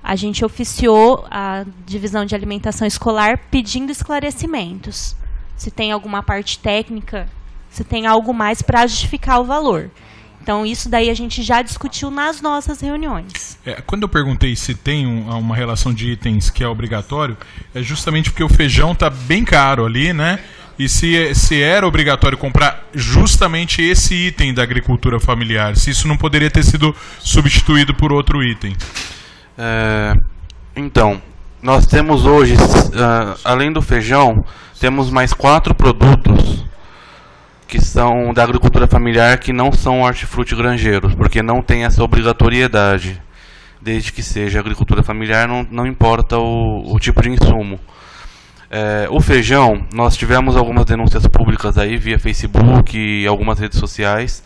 a gente oficiou a divisão de alimentação escolar pedindo esclarecimentos. Se tem alguma parte técnica, se tem algo mais para justificar o valor. Então, isso daí a gente já discutiu nas nossas reuniões. Quando eu perguntei se tem uma relação de itens que é obrigatório, é justamente porque o feijão está bem caro ali, né? E se era obrigatório comprar justamente esse item da agricultura familiar, se isso não poderia ter sido substituído por outro item. Então, nós temos hoje, além do feijão, temos mais 4 produtos que são da agricultura familiar, que não são hortifruti granjeiros, porque não tem essa obrigatoriedade. Desde que seja agricultura familiar, não importa o tipo de insumo. O feijão, nós tivemos algumas denúncias públicas aí, via Facebook e algumas redes sociais.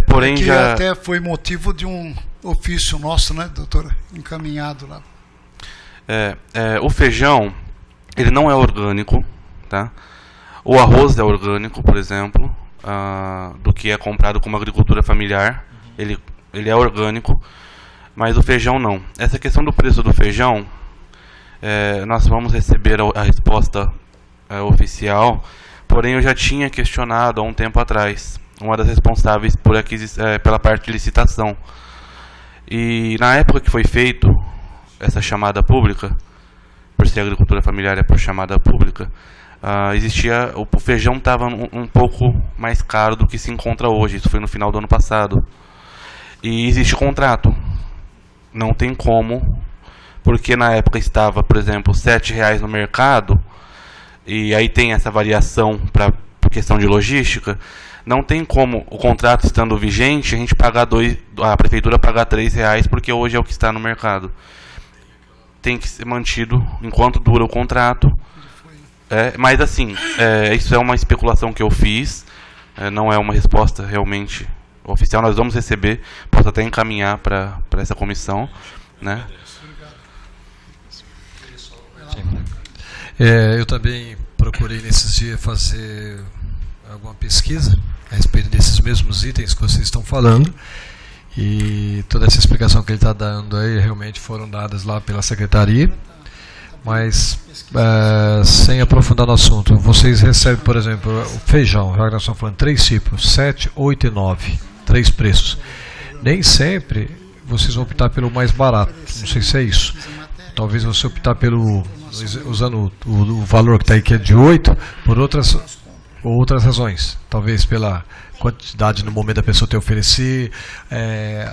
Porém que já... até foi motivo de um ofício nosso, né, doutora? Encaminhado lá. O feijão, ele não é orgânico, tá? O arroz é orgânico, por exemplo, do que é comprado como agricultura familiar. Ele é orgânico, mas o feijão não. Essa questão do preço do feijão, nós vamos receber a resposta oficial, porém eu já tinha questionado há um tempo atrás, uma das responsáveis pela parte de licitação. E na época que foi feito essa chamada pública, por ser agricultura familiar por chamada pública, o feijão estava um pouco mais caro do que se encontra hoje. Isso foi no final do ano passado. E existe contrato. Não tem como, porque na época estava, por exemplo, R$7 no mercado, e aí tem essa variação por questão de logística. Não tem como, o contrato estando vigente, a gente pagar a prefeitura pagar R$3, porque hoje é o que está no mercado. Tem que ser mantido enquanto dura o contrato. Mas assim, isso é uma especulação que eu fiz, não é uma resposta realmente oficial. Nós vamos receber, posso até encaminhar para essa comissão, né? Eu também procurei nesses dias fazer alguma pesquisa a respeito desses mesmos itens que vocês estão falando, e toda essa explicação que ele está dando aí realmente foram dadas lá pela secretaria, mas sem aprofundar no assunto. Vocês recebem, por exemplo, o feijão, já que nós estamos falando 3 tipos, 7, 8 e 9, 3 preços. Nem sempre vocês vão optar pelo mais barato, não sei se é isso. Talvez você optar pelo, usando o valor que está aí, que é de 8, por outras razões. Talvez pela quantidade no momento da pessoa ter oferecer,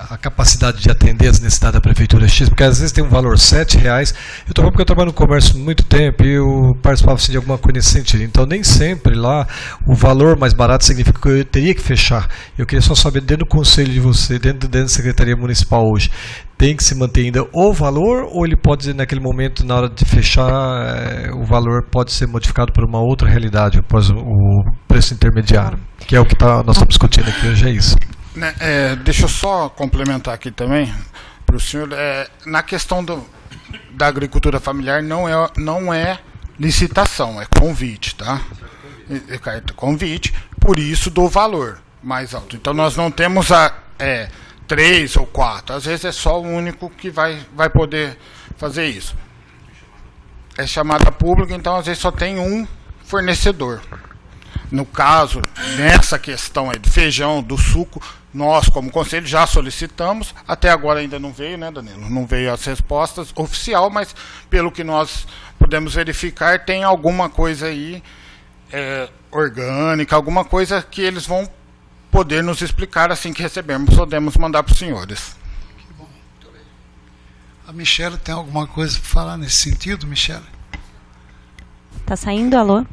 a capacidade de atender as necessidades da prefeitura X, porque às vezes tem um valor R$7. Eu estou falando porque eu trabalho no comércio há muito tempo e eu participava assim, de alguma coisa nesse sentido. Então nem sempre lá o valor mais barato significa que eu teria que fechar. Eu queria só saber, dentro do conselho de você, dentro da Secretaria Municipal hoje, tem que se manter ainda o valor, ou ele pode, naquele momento, na hora de fechar, o valor pode ser modificado por uma outra realidade, após o preço intermediário, que é o que nós estamos discutindo aqui hoje, é isso. Deixa eu só complementar aqui também, para o senhor, na questão da agricultura familiar, não é licitação, é convite, tá? É convite, por isso do valor mais alto. Então nós não temos 3 ou 4, às vezes é só o único que vai poder fazer isso. É chamada pública, então às vezes só tem um fornecedor. No caso, nessa questão aí do feijão, do suco, nós como conselho já solicitamos, até agora ainda não veio, né, Danilo? Não veio as respostas oficial, mas pelo que nós podemos verificar, tem alguma coisa aí orgânica, alguma coisa que eles vão poder nos explicar assim que recebermos, podemos mandar para os senhores. Que bom, muito bem. A Michele tem alguma coisa para falar nesse sentido, Michele? Tá saindo, alô?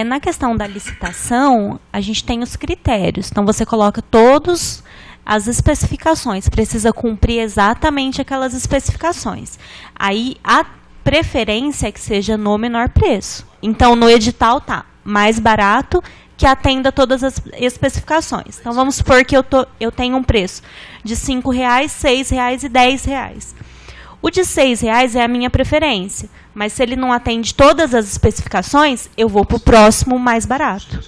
Na questão da licitação, a gente tem os critérios. Então, você coloca todas as especificações, precisa cumprir exatamente aquelas especificações. Aí, a preferência é que seja no menor preço. Então, no edital tá mais barato, que atenda todas as especificações. Então, vamos supor que eu tenho um preço de R$5, R$6 e R$10. O de R$6 é a minha preferência, mas se ele não atende todas as especificações, eu vou para o próximo mais barato.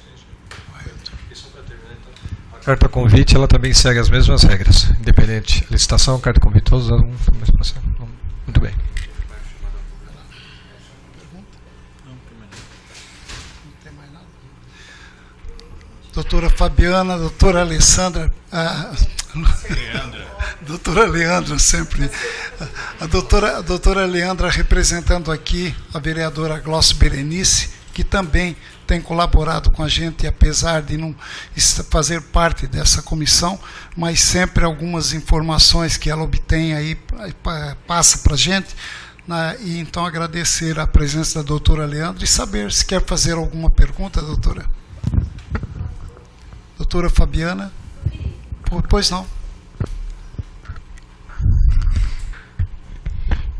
A carta convite, ela também segue as mesmas regras, independente. Licitação, carta convite, todos muito bem. Doutora Fabiana, doutora Alessandra, doutora Leandra, sempre. A doutora Leandra representando aqui a vereadora Glaucio Berenice, que também tem colaborado com a gente, apesar de não fazer parte dessa comissão, mas sempre algumas informações que ela obtém aí, passa para a gente. E então agradecer a presença da doutora Leandra e saber se quer fazer alguma pergunta, doutora. Doutora Fabiana? Pois não.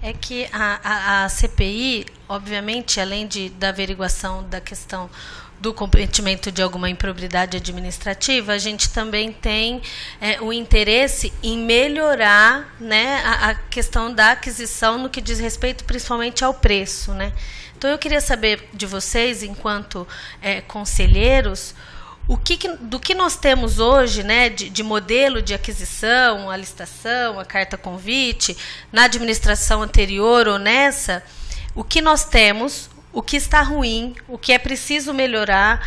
É que a CPI, obviamente, além da averiguação da questão do cometimento de alguma improbidade administrativa, a gente também tem o interesse em melhorar, né, a questão da aquisição no que diz respeito principalmente ao preço, né? Então, eu queria saber de vocês, enquanto conselheiros, do que nós temos hoje, né, de modelo de aquisição, a licitação, a carta convite, na administração anterior ou nessa, o que nós temos, o que está ruim, o que é preciso melhorar,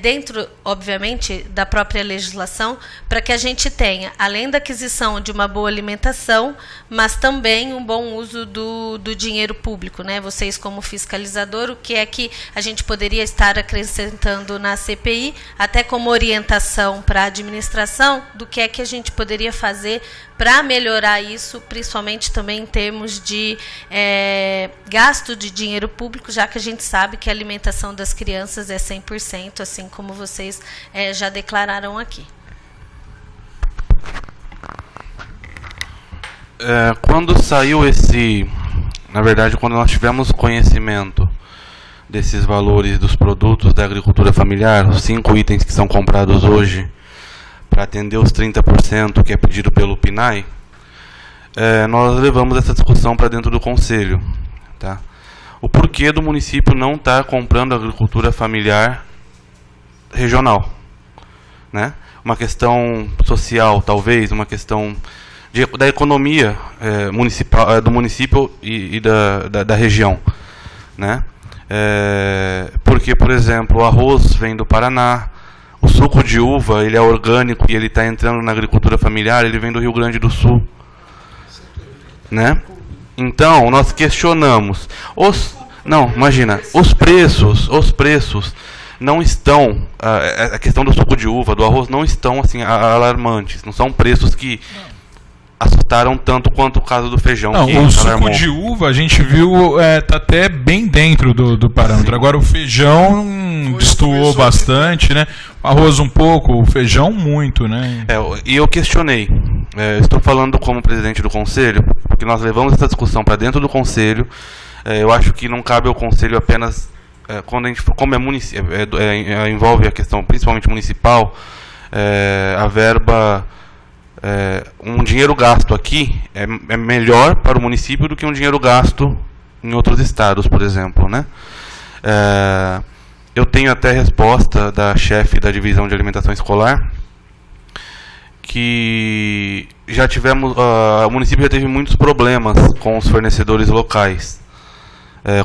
dentro, obviamente, da própria legislação, para que a gente tenha, além da aquisição de uma boa alimentação, mas também um bom uso do dinheiro público, né? Vocês, como fiscalizador, o que é que a gente poderia estar acrescentando na CPI, até como orientação para a administração, do que é que a gente poderia fazer para melhorar isso, principalmente também em termos de gasto de dinheiro público, já que a gente sabe que a alimentação das crianças é 100%, assim como vocês já declararam aqui. Quando saiu na verdade, quando nós tivemos conhecimento desses valores dos produtos da agricultura familiar, os 5 itens que são comprados hoje, para atender os 30% que é pedido pelo PNAE, nós levamos essa discussão para dentro do Conselho. Tá? o porquê do município não estar comprando agricultura familiar regional, né? Uma questão social, talvez, uma questão da economia municipal, do município e da região, né? Porque, por exemplo, o arroz vem do Paraná, o suco de uva, ele é orgânico e ele está entrando na agricultura familiar, ele vem do Rio Grande do Sul, né? Então, nós questionamos os preços não estão, a questão do suco de uva, do arroz, não estão assim alarmantes, não são preços que assustaram tanto quanto o caso do feijão. Não, o suco de uva a gente viu tá até bem dentro do parâmetro. Agora o feijão destoou bastante, né? O arroz um pouco, o feijão muito, né? E eu questionei. Estou falando como presidente do conselho, porque nós levamos essa discussão para dentro do conselho. Eu acho que não cabe ao conselho apenas quando a gente, como envolve a questão principalmente municipal, a verba, um dinheiro gasto aqui é melhor para o município do que um dinheiro gasto em outros estados, por exemplo, né? Eu tenho até resposta da chefe da divisão de alimentação escolar, que já tivemos, o município já teve muitos problemas com os fornecedores locais,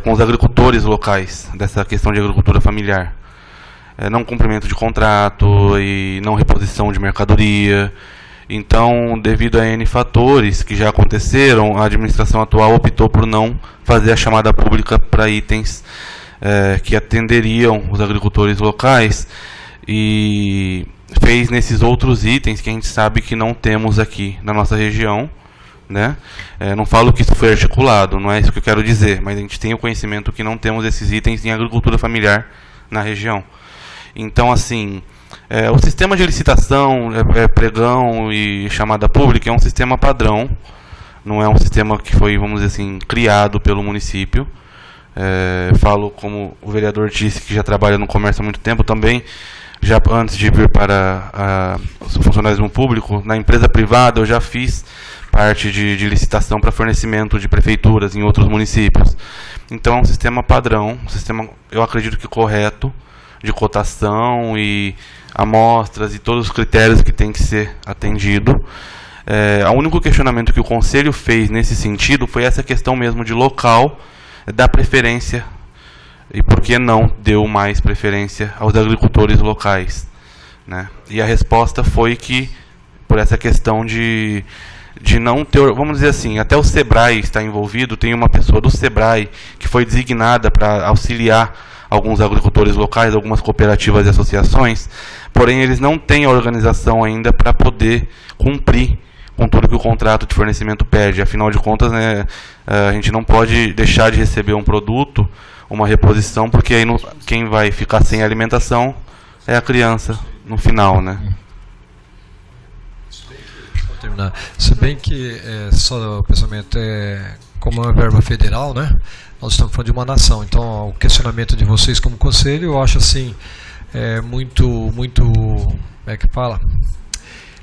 com os agricultores locais, dessa questão de agricultura familiar. Não cumprimento de contrato e não reposição de mercadoria. Então, devido a N fatores que já aconteceram, a administração atual optou por não fazer a chamada pública para itens que atenderiam os agricultores locais e fez nesses outros itens que a gente sabe que não temos aqui na nossa região, né? Não falo que isso foi articulado, não é isso que eu quero dizer, mas a gente tem o conhecimento que não temos esses itens em agricultura familiar na região. Então, assim, o sistema de licitação, pregão e chamada pública é um sistema padrão, não é um sistema que foi, vamos dizer assim, criado pelo município. Falo como o vereador disse, que já trabalha no comércio há muito tempo também, já antes de vir para o funcionalismo público, na empresa privada eu já fiz parte de licitação para fornecimento de prefeituras em outros municípios. Então é um sistema padrão, um sistema, eu acredito que correto, de cotação e amostras e todos os critérios que tem que ser atendido. O único questionamento que o Conselho fez nesse sentido foi essa questão mesmo de local, da preferência, e por que não deu mais preferência aos agricultores locais, né? E a resposta foi que, por essa questão de não ter, vamos dizer assim, até o SEBRAE está envolvido, tem uma pessoa do SEBRAE que foi designada para auxiliar alguns agricultores locais, algumas cooperativas e associações, porém eles não têm a organização ainda para poder cumprir com tudo que o contrato de fornecimento pede. Afinal de contas, né, a gente não pode deixar de receber um produto, uma reposição, porque aí quem vai ficar sem alimentação é a criança no final, né? Vou terminar. Se bem que só o pensamento como é uma verba federal, né? Nós estamos falando de uma nação, então o questionamento de vocês como conselho, eu acho assim muito, como é que fala?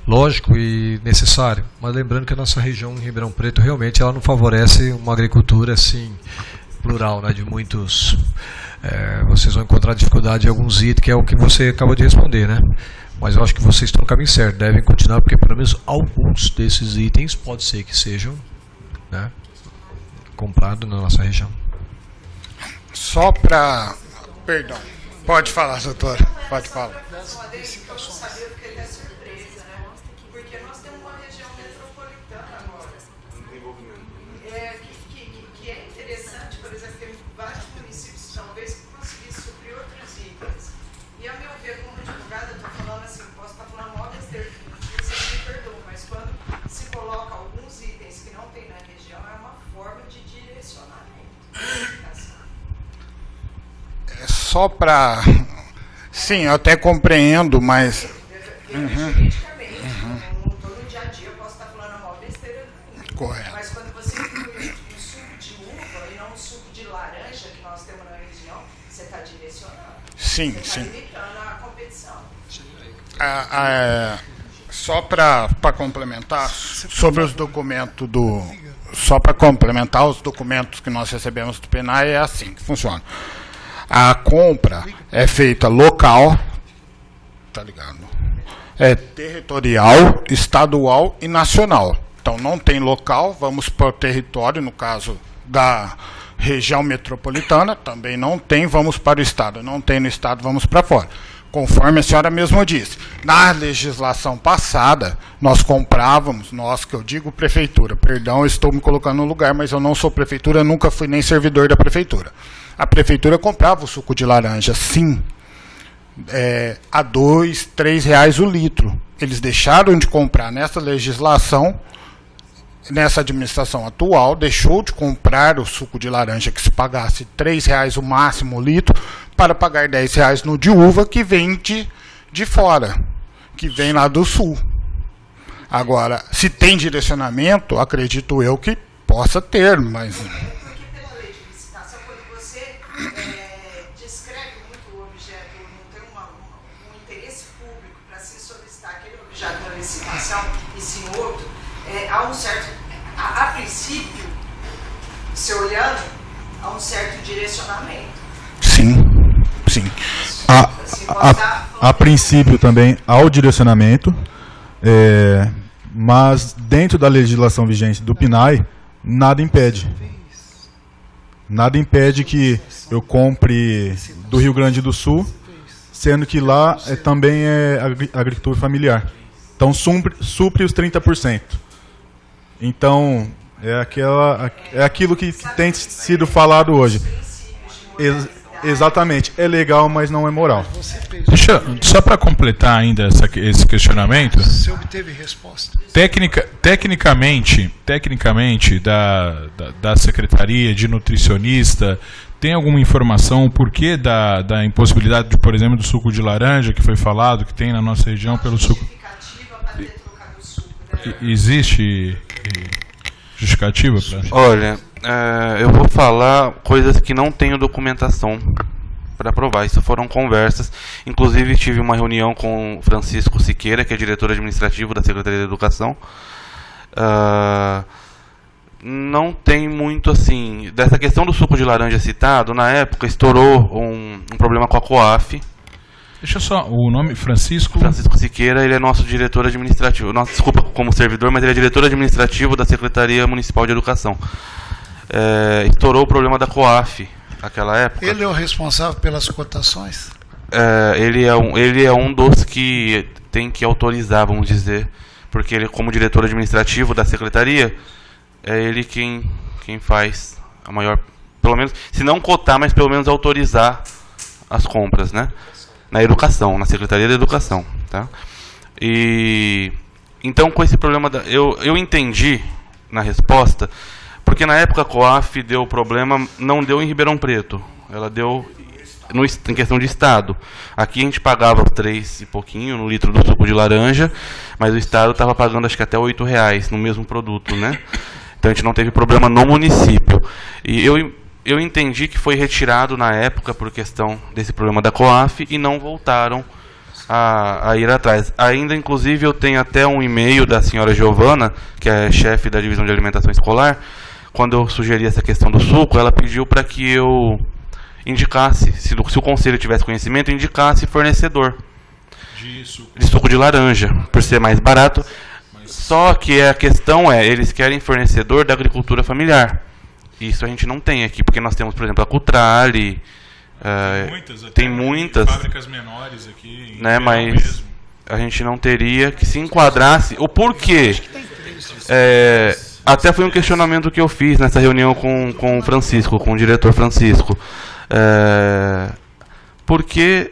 Lógico e necessário, mas lembrando que a nossa região em Ribeirão Preto realmente ela não favorece uma agricultura assim plural, né, de muitos, vocês vão encontrar dificuldade em alguns itens, que é o que você acabou de responder, né? Mas eu acho que vocês estão no caminho certo, devem continuar, porque pelo menos alguns desses itens pode ser que sejam, né, comprados na nossa região. Só para... Perdão. Pode falar, doutora. Pode falar. Porque nós temos uma região metropolitana agora. Que é interessante, por exemplo, tem vários municípios, talvez, que conseguissem suprir outros itens. E, a meu ver, como advogada, estou falando assim, posso estar falando mal besteira, vocês me perdoam, mas quando se coloca alguns itens que não tem na região, é uma forma de direcionamento. Só para... Sim, eu até compreendo, mas... Não estou no dia a dia, eu posso estar falando a maior besteira do mundo. Correto. Mas quando você inclui um suco de uva e não um suco de laranja que nós temos na região, você está direcionando. Sim, você sim. está limitando a competição. Só para complementar, sobre os documentos Só para complementar os documentos que nós recebemos do PNAE, é assim que funciona. A compra é feita local, tá ligado? É territorial, estadual e nacional. Então não tem local, vamos para o território, no caso da região metropolitana, também não tem, vamos para o estado. Não tem no estado, vamos para fora. Conforme a senhora mesmo disse, na legislação passada, nós comprávamos, nós que eu digo prefeitura, perdão, eu estou me colocando no lugar, mas eu não sou prefeitura, nunca fui nem servidor da prefeitura. A prefeitura comprava o suco de laranja, sim, a R$ 2, R$ 3 o litro. Eles deixaram de comprar nessa legislação, nessa administração atual, deixou de comprar o suco de laranja que se pagasse R$ 3 o máximo o litro, para pagar R$ 10 no de uva que vem de fora, que vem lá do sul. Agora, se tem direcionamento, acredito eu que possa ter, mas... Porque pela lei de licitação, quando você descreve muito o objeto, não tem um interesse público para se solicitar aquele objeto na licitação e sim outro, há um certo, a princípio, se olhando, há um certo direcionamento. Sim. A princípio também há o direcionamento, mas dentro da legislação vigente do PNAE, nada impede. Nada impede que eu compre do Rio Grande do Sul, sendo que lá também é agricultura familiar. Então supre os 30%. Então, é aquilo que tem sido falado hoje. Exatamente, é legal, mas não é moral. Só para completar ainda esse questionamento. Você obteve resposta? Tecnicamente da Secretaria de Nutricionista, tem alguma informação o porquê da impossibilidade, por exemplo, do suco de laranja, que foi falado, que tem na nossa região pelo suco? Existe justificativa? Olha, eu vou falar coisas que não tenho documentação para provar. Isso foram conversas. Inclusive tive uma reunião com Francisco Siqueira, que é diretor administrativo da Secretaria de Educação. Não tem muito assim... Dessa questão do suco de laranja citado, na época estourou um problema com a COAF. Deixa só, o nome Francisco Siqueira, ele é nosso diretor administrativo. Desculpa como servidor, mas ele é diretor administrativo da Secretaria Municipal de Educação. Estourou o problema da COAF naquela época. Ele é o responsável pelas cotações? Ele é um dos que tem que autorizar, vamos dizer, porque ele, como diretor administrativo da Secretaria, é ele quem faz a maior, pelo menos, se não cotar, mas pelo menos autorizar as compras, né? Na educação, na Secretaria de Educação, tá? E então com esse problema eu entendi na resposta, porque na época a COAF deu problema, não deu em Ribeirão Preto, ela deu em questão de estado. Aqui a gente pagava 3 e pouquinho no litro do suco de laranja, mas o estado estava pagando acho que até R$8 no mesmo produto, né? Então a gente não teve problema no município. E eu entendi que foi retirado na época por questão desse problema da COAF e não voltaram a ir atrás. Ainda, inclusive, eu tenho até um e-mail da senhora Giovana, que é chefe da Divisão de Alimentação Escolar. Quando eu sugeri essa questão do suco, ela pediu para que eu indicasse, se o conselho tivesse conhecimento, indicasse fornecedor de suco de laranja, por ser mais barato. Só que a questão eles querem fornecedor da agricultura familiar. Isso a gente não tem aqui, porque nós temos, por exemplo, a Cutrale, tem muitas fábricas menores aqui, né, mas a gente não teria que se enquadrasse. O porquê? Até foi um questionamento que eu fiz nessa reunião com o Francisco, com o diretor Francisco. Por que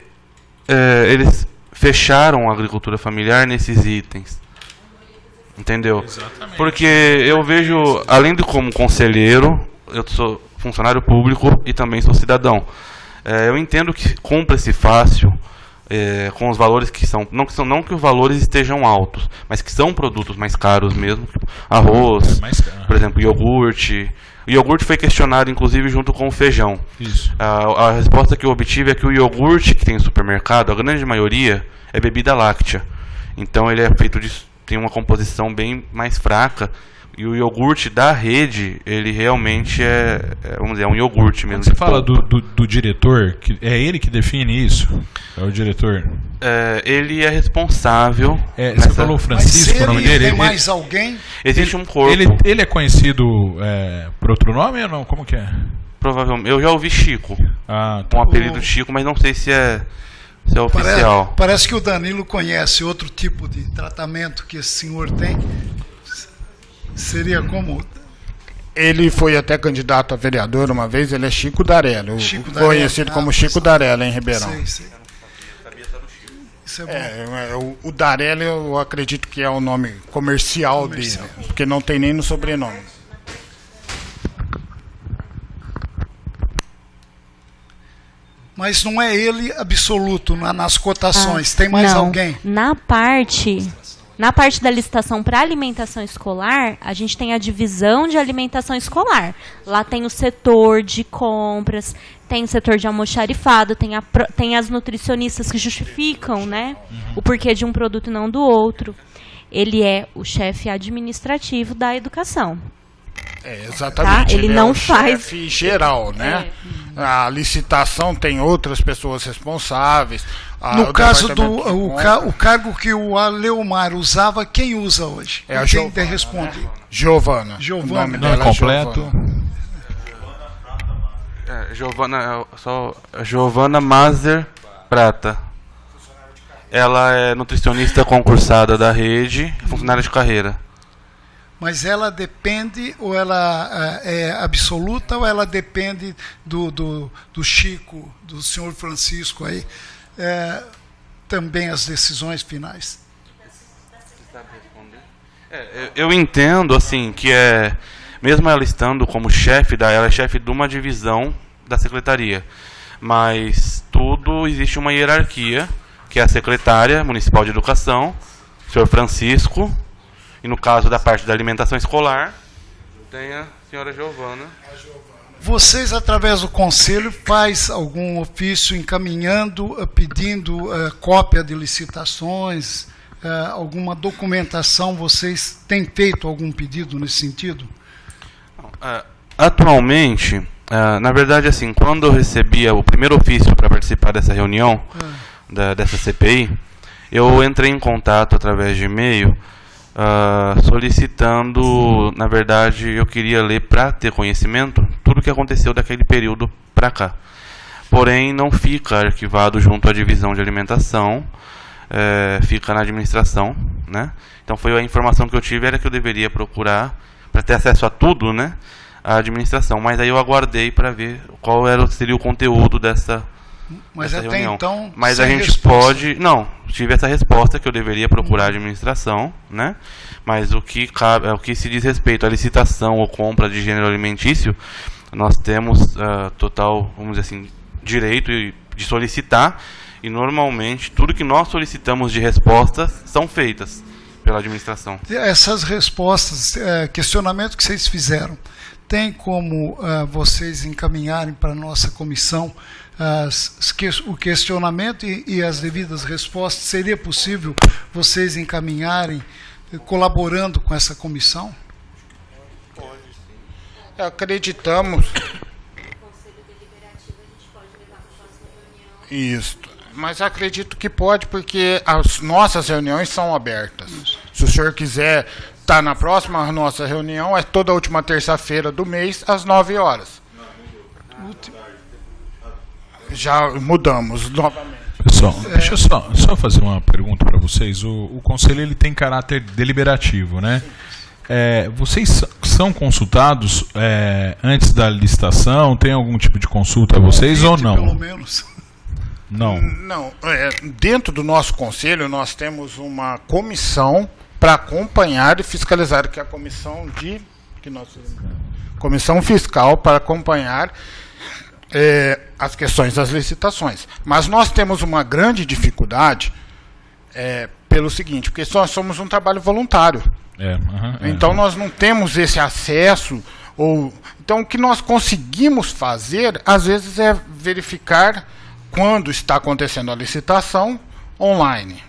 eles fecharam a agricultura familiar nesses itens? Entendeu? Exatamente. Porque eu vejo, além de como conselheiro, eu sou funcionário público e também sou cidadão. Eu entendo que compra-se fácil, com os valores que são... Não que os valores estejam altos, mas que são produtos mais caros mesmo. Arroz, por exemplo, iogurte. O iogurte foi questionado, inclusive, junto com o feijão. Isso. A resposta que eu obtive é que o iogurte que tem no supermercado, a grande maioria, é bebida láctea. Então ele é feito tem uma composição bem mais fraca. E o iogurte da rede, ele realmente vamos dizer, é um iogurte mesmo. Quando você fala do diretor, é ele que define isso? É o diretor? Ele é responsável. Você falou Francisco, o nome dele? Tem mais alguém? Existe um corpo. Ele é conhecido por outro nome ou não? Como que é? Provavelmente. Eu já ouvi Chico. Tá. Com o apelido Chico, mas não sei se é oficial. Parece que o Danilo conhece outro tipo de tratamento que esse senhor tem. Seria como... Ele foi até candidato a vereador uma vez, ele é Chico Darelli, conhecido como Chico Darelli em Ribeirão. Sei. Isso é bom. O Darelli eu acredito que é o nome comercial dele, porque não tem nem no sobrenome. Mas não é ele absoluto nas cotações, tem mais alguém? Na parte da licitação para alimentação escolar, a gente tem a divisão de alimentação escolar. Lá tem o setor de compras, tem o setor de almoxarifado, tem as nutricionistas que justificam, né, o porquê de um produto e não do outro. Ele é o chefe administrativo da educação. Exatamente. Tá? Ele não é o faz chefe geral, né? A licitação tem outras pessoas responsáveis. No caso o cargo que o Aleomar usava, quem usa hoje? É a quem Giovana. Responde? Giovana. O nome dela completo. Giovana Mazer Prata. Ela é nutricionista concursada da rede, funcionária de carreira. Mas ela depende, ou ela é absoluta, ou ela depende do Chico, do senhor Francisco aí, também as decisões finais? Eu entendo, assim, que mesmo ela estando como chefe, ela é chefe de uma divisão da secretaria, mas existe uma hierarquia, que é a secretária municipal de educação, o senhor Francisco, e no caso da parte da alimentação escolar, tem a senhora Giovana. Vocês, através do conselho, faz algum ofício encaminhando, pedindo cópia de licitações, alguma documentação? Vocês têm feito algum pedido nesse sentido? Atualmente, na verdade, assim, quando eu recebia o primeiro ofício para participar dessa reunião, dessa CPI, eu entrei em contato através de e-mail, solicitando, na verdade, eu queria ler para ter conhecimento tudo o que aconteceu daquele período para cá. Porém, não fica arquivado junto à divisão de alimentação, fica na administração, né? Então foi a informação que eu tive, era que eu deveria procurar, para ter acesso a tudo, né, a administração. Mas aí eu aguardei para ver qual seria o conteúdo dessa reunião. Então, mas a gente pode... Não, tive essa resposta que eu deveria procurar a administração, né? Mas o que se diz respeito à licitação ou compra de gênero alimentício, nós temos total, vamos dizer assim, direito de solicitar, e normalmente tudo que nós solicitamos de respostas são feitas pela administração. Essas respostas, questionamento que vocês fizeram, tem como vocês encaminharem para a nossa comissão o questionamento e as devidas respostas? Seria possível vocês encaminharem, colaborando com essa comissão? Pode, sim. Acreditamos. Isso. Mas acredito que pode, porque as nossas reuniões são abertas. Se o senhor quiser estar na próxima nossa reunião, é toda última terça-feira do mês, às 9 horas. Já mudamos novamente. Pessoal, deixa eu só fazer uma pergunta para vocês. O conselho ele tem caráter deliberativo, né? Vocês são consultados antes da licitação? Tem algum tipo de consulta a vocês ou não? Pelo menos. Não. Não. Dentro do nosso conselho, nós temos uma comissão para acompanhar e fiscalizar, que é a comissão comissão fiscal para acompanhar as questões das licitações. Mas nós temos uma grande dificuldade pelo seguinte, porque nós somos um trabalho voluntário. Então nós não temos esse acesso. Então o que nós conseguimos fazer, às vezes, é verificar quando está acontecendo a licitação online.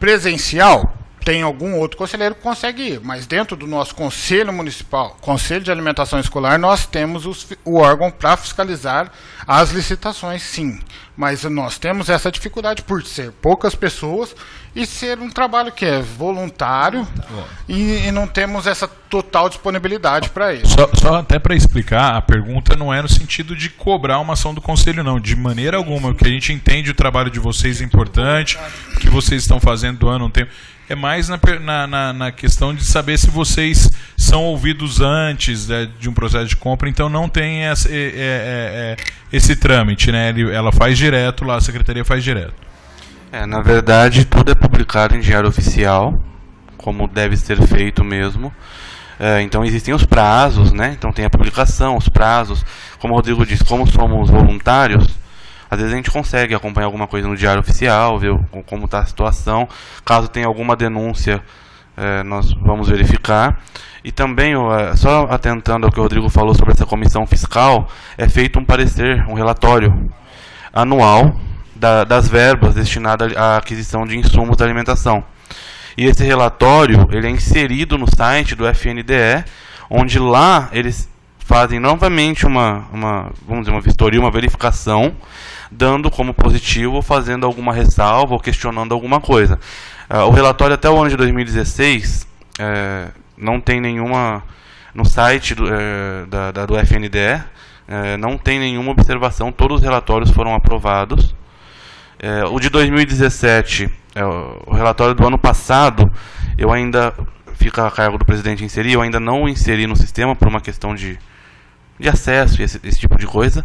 presencial, tem algum outro conselheiro que consegue ir, mas dentro do nosso Conselho Municipal, Conselho de Alimentação Escolar, nós temos o órgão para fiscalizar as licitações, sim. Mas nós temos essa dificuldade por ser poucas pessoas e ser um trabalho que é voluntário e não temos essa total disponibilidade para isso. Só até para explicar, a pergunta não é no sentido de cobrar uma ação do Conselho, não. De maneira alguma, porque a gente entende o trabalho de vocês é importante, o que vocês estão fazendo do ano, não tem... É mais na questão de saber se vocês são ouvidos antes de um processo de compra, então não tem esse trâmite, né? Ela faz direto lá, a Secretaria faz direto. Na verdade, tudo é publicado em diário oficial, como deve ser feito mesmo. Então existem os prazos, né? Então tem a publicação, os prazos. Como o Rodrigo disse, como somos voluntários, às vezes a gente consegue acompanhar alguma coisa no diário oficial, ver como está a situação. Caso tenha alguma denúncia, nós vamos verificar. E também, só atentando ao que o Rodrigo falou sobre essa comissão fiscal, é feito um parecer, um relatório anual das verbas destinadas à aquisição de insumos da alimentação. E esse relatório ele é inserido no site do FNDE, onde lá eles fazem novamente vamos dizer, uma vistoria, uma verificação, dando como positivo, ou fazendo alguma ressalva, ou questionando alguma coisa. O relatório até o ano de 2016 não tem nenhuma... No site do FNDE não tem nenhuma observação, todos os relatórios foram aprovados. O de 2017, o relatório do ano passado, eu ainda... Fica a cargo do presidente inserir, eu ainda não o inseri no sistema por uma questão de acesso e esse tipo de coisa,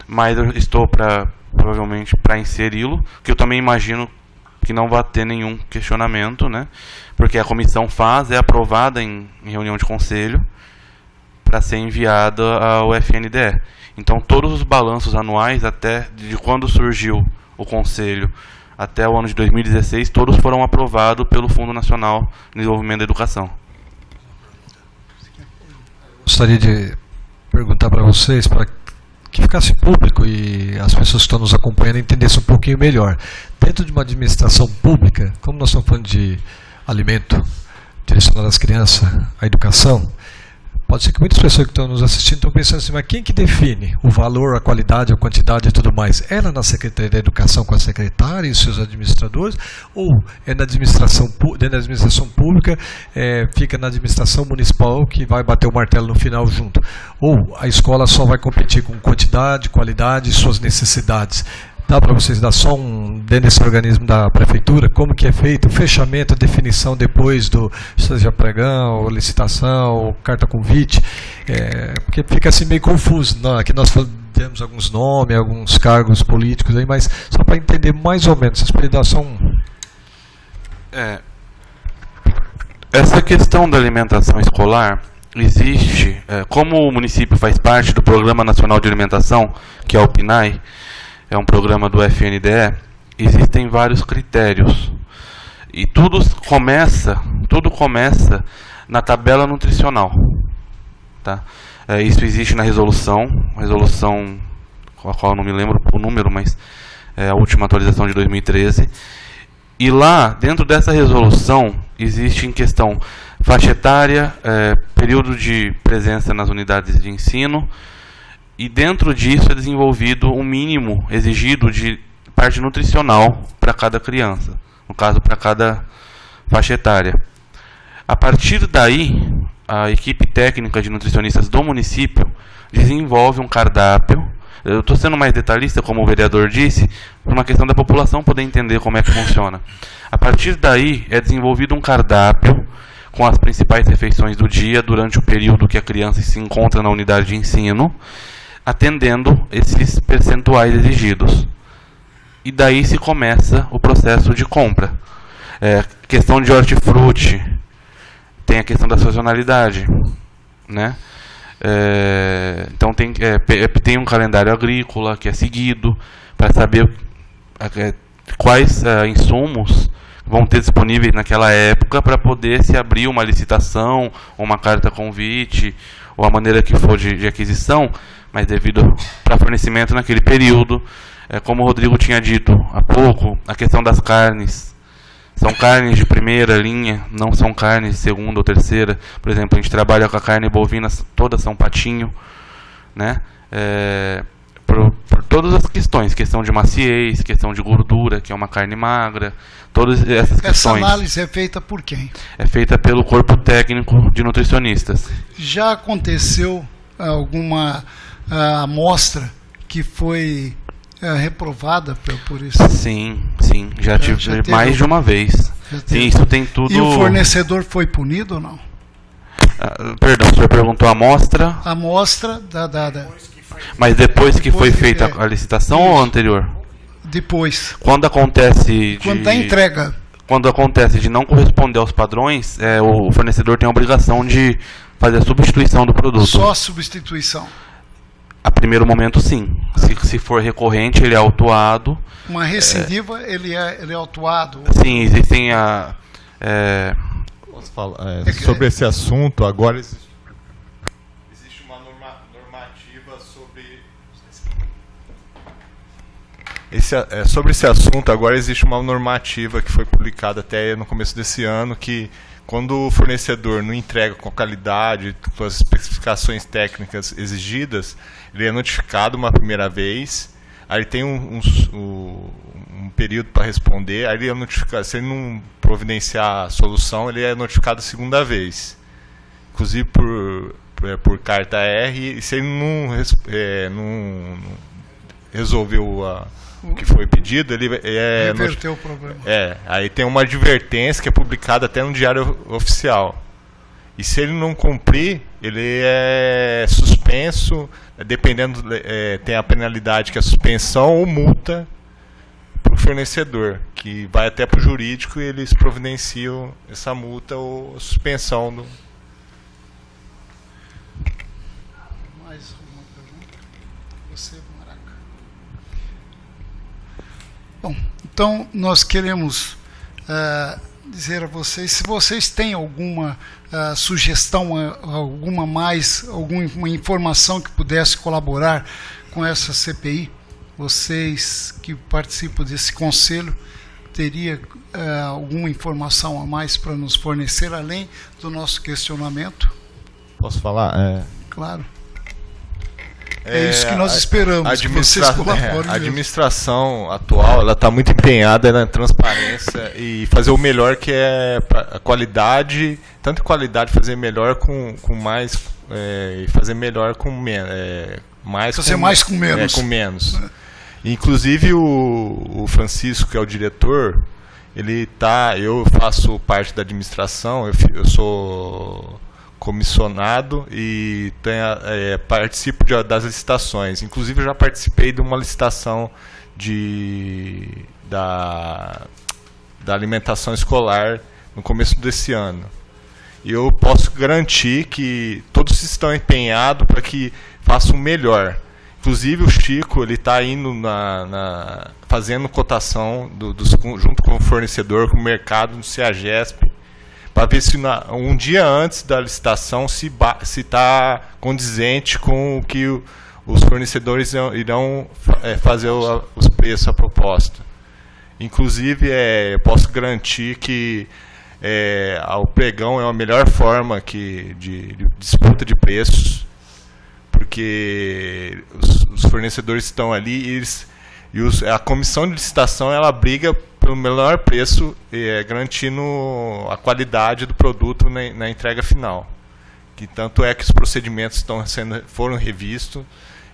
mas eu estou provavelmente para inseri-lo, que eu também imagino que não vai ter nenhum questionamento, né? Porque a comissão é aprovada em reunião de conselho para ser enviada ao FNDE. Então todos os balanços anuais, até de quando surgiu o conselho até o ano de 2016, todos foram aprovados pelo Fundo Nacional de Desenvolvimento da Educação. Gostaria de perguntar para vocês, para que ficasse público e as pessoas que estão nos acompanhando entendessem um pouquinho melhor. Dentro de uma administração pública, como nós estamos falando de alimento direcionado às crianças, à educação, pode ser que muitas pessoas que estão nos assistindo estão pensando assim, mas quem que define o valor, a qualidade, a quantidade e tudo mais? É na Secretaria da Educação com a secretária e os seus administradores? Ou é na administração, dentro da administração pública, fica na administração municipal que vai bater o martelo no final junto? Ou a escola só vai competir com quantidade, qualidade e suas necessidades? Dá para vocês dar só dentro desse organismo da prefeitura, como que é feito o fechamento, a definição depois seja pregão, licitação, carta convite, porque fica assim meio confuso. Aqui nós temos alguns nomes, alguns cargos políticos aí, mas só para entender mais ou menos, vocês podem dar só Essa questão da alimentação escolar existe, como o município faz parte do Programa Nacional de Alimentação, que é o PNAE, é um programa do FNDE, existem vários critérios. E tudo começa na tabela nutricional. Tá? Isso existe na resolução, a qual eu não me lembro o número, mas é a última atualização de 2013. E lá, dentro dessa resolução, existe em questão faixa etária, período de presença nas unidades de ensino, e dentro disso é desenvolvido um mínimo exigido de parte nutricional para cada criança, no caso para cada faixa etária. A partir daí, a equipe técnica de nutricionistas do município desenvolve um cardápio. Eu estou sendo mais detalhista, como o vereador disse, por uma questão da população poder entender como é que funciona. A partir daí é desenvolvido um cardápio com as principais refeições do dia durante o período que a criança se encontra na unidade de ensino, atendendo esses percentuais exigidos. E daí se começa o processo de compra. Questão de hortifruti, tem a questão da sazonalidade, né? Então tem um calendário agrícola que é seguido para saber quais insumos vão ter disponíveis naquela época para poder se abrir uma licitação, ou uma carta convite, ou a maneira que for de aquisição, mas devido para fornecimento naquele período. Como o Rodrigo tinha dito há pouco, a questão das carnes São carnes de primeira linha, não são carnes de segunda ou terceira. Por exemplo, a gente trabalha com a carne bovina, todas são patinho, né? Por todas as questões, questão de maciez, questão de gordura, que é uma carne magra, todas essas questões. Essa análise é feita por quem? É feita pelo corpo técnico de nutricionistas. Já aconteceu alguma amostra que foi reprovada por isso? Sim, já tive mais de uma vez. Sim, isso tem tudo. E o fornecedor foi punido ou não? Perdão, o senhor perguntou a amostra? A amostra Mas depois que foi feita a licitação ou anterior? Depois. Quando acontece quando da entrega. Quando acontece de não corresponder aos padrões, o fornecedor tem a obrigação de fazer a substituição do produto. Só a substituição? A primeiro momento, sim. Se for recorrente, ele é autuado. Uma recidiva, ele é autuado? Sim, existem Posso falar? Sobre esse assunto, agora existe uma normativa sobre... sobre esse assunto, agora existe uma normativa que foi publicada até no começo desse ano, que quando o fornecedor não entrega com a qualidade, com as especificações técnicas exigidas, ele é notificado uma primeira vez, aí tem um período para responder, aí ele é notificado, se ele não providenciar a solução, ele é notificado a segunda vez, inclusive por carta R, e se ele não resolveu o que foi pedido, ele reverteu o problema. Aí tem uma advertência que é publicada até no Diário Oficial. E se ele não cumprir, ele é suspenso, dependendo, tem a penalidade que é a suspensão ou multa para o fornecedor, que vai até para o jurídico e eles providenciam essa multa ou suspensão do... Mais uma pergunta? Você, Maraca. Bom, então nós queremos dizer a vocês, se vocês têm alguma sugestão, alguma informação que pudesse colaborar com essa CPI, vocês que participam desse conselho, teria alguma informação a mais para nos fornecer, além do nosso questionamento? Posso falar? Claro. É isso que nós esperamos, que vocês colaborem. A administração atual, ela está muito empenhada na transparência e fazer o melhor, que é a qualidade, tanto qualidade, fazer melhor com mais, e fazer melhor com menos. Mais com menos. Com menos. Inclusive o Francisco, que é o diretor, eu faço parte da administração, eu sou comissionado e participo das licitações. Inclusive eu já participei de uma licitação da alimentação escolar no começo desse ano. E eu posso garantir que todos estão empenhados para que façam o melhor. Inclusive o Chico, ele está indo fazendo cotação junto com o fornecedor, com o mercado, no CEAGESP, para ver se um dia antes da licitação se está condizente com o que os fornecedores irão fazer os preços, a proposta. Inclusive, eu posso garantir que o pregão é a melhor forma de disputa de preços, porque os fornecedores estão ali e a comissão de licitação ela briga pelo melhor preço, garantindo a qualidade do produto na entrega final. Que tanto é que os procedimentos foram revistos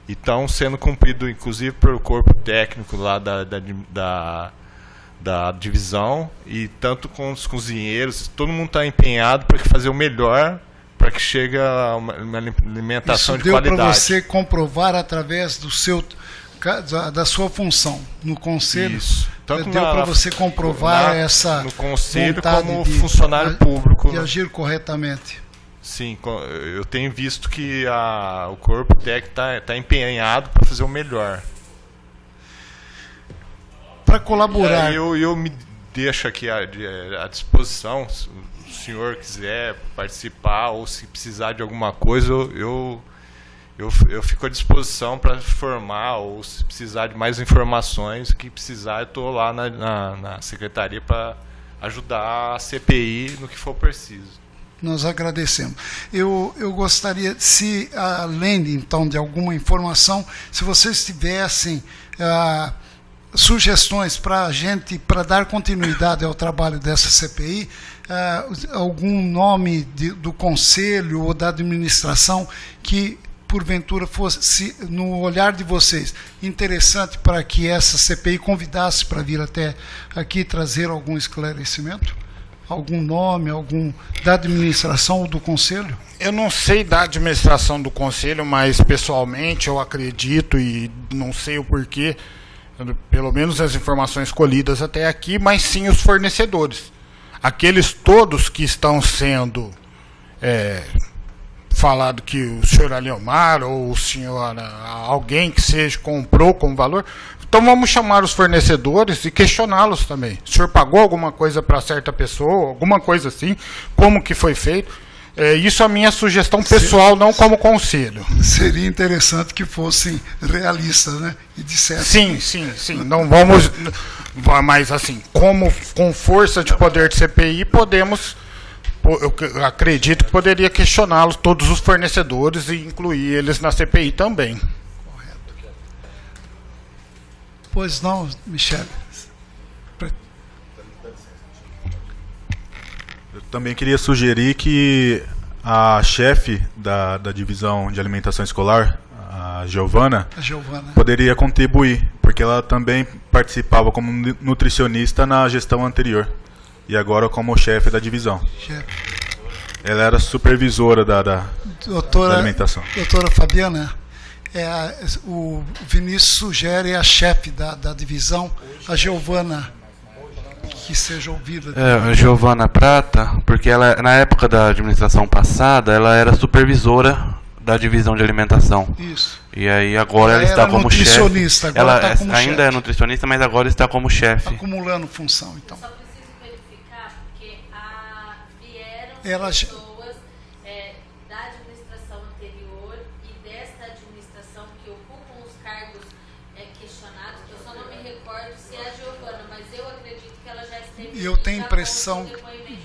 e estão sendo cumpridos, inclusive, pelo corpo técnico lá da divisão, e tanto com os cozinheiros, todo mundo está empenhado para fazer o melhor, para que chegue a uma alimentação de qualidade. Isso deu para você comprovar através da sua função no conselho? Isso. Tanto deu para você comprovar essa no conselho como funcionário público de agir corretamente? Sim, eu tenho visto que o corpo técnico está empenhado para fazer o melhor. Para colaborar. Eu me deixo aqui à disposição, se o senhor quiser participar ou se precisar de alguma coisa, eu fico à disposição para formar, ou se precisar de mais informações, que precisar, eu estou lá na secretaria para ajudar a CPI no que for preciso. Nós agradecemos. Eu gostaria, se além então de alguma informação, se vocês tivessem sugestões para a gente, para dar continuidade ao trabalho dessa CPI, algum nome do conselho ou da administração que porventura fosse, no olhar de vocês, interessante para que essa CPI convidasse para vir até aqui trazer algum esclarecimento? Algum nome, algum da administração ou do conselho? Eu não sei da administração do conselho, mas pessoalmente eu acredito, e não sei o porquê, pelo menos as informações colhidas até aqui, mas sim os fornecedores. Aqueles todos que estão sendo falado que o senhor Aliomar ou o senhor, alguém que seja, comprou com valor. Então vamos chamar os fornecedores e questioná-los também. O senhor pagou alguma coisa para certa pessoa, alguma coisa assim, como que foi feito? Isso é a minha sugestão pessoal, não como conselho. Seria interessante que fossem realistas, né? E dissessem. Sim. Não vamos, mas assim, como com força de poder de CPI, podemos, eu acredito que poderia questioná-los, todos os fornecedores, e incluir eles na CPI também. Pois não, Michele. Eu também queria sugerir que a chefe da divisão de alimentação escolar, a Giovana, poderia contribuir, porque ela também participava como nutricionista na gestão anterior e agora como chefe da divisão. Ela era supervisora da alimentação. Doutora Fabiana, o Vinícius sugere a chefe da divisão, a Giovana, que seja ouvida. A Giovana Prata, porque ela, na época da administração passada, ela era supervisora da divisão de alimentação. Isso. E aí agora ela está como chefe. Ela tá como ainda é nutricionista, mas agora está como chefe. Acumulando função, então. Só preciso verificar, porque vieram ela pessoas da administração anterior e desta administração que ocupam os cargos questionados, que eu só não me recordo se é a Giovana, mas eu acredito que ela já esteve. E eu tenho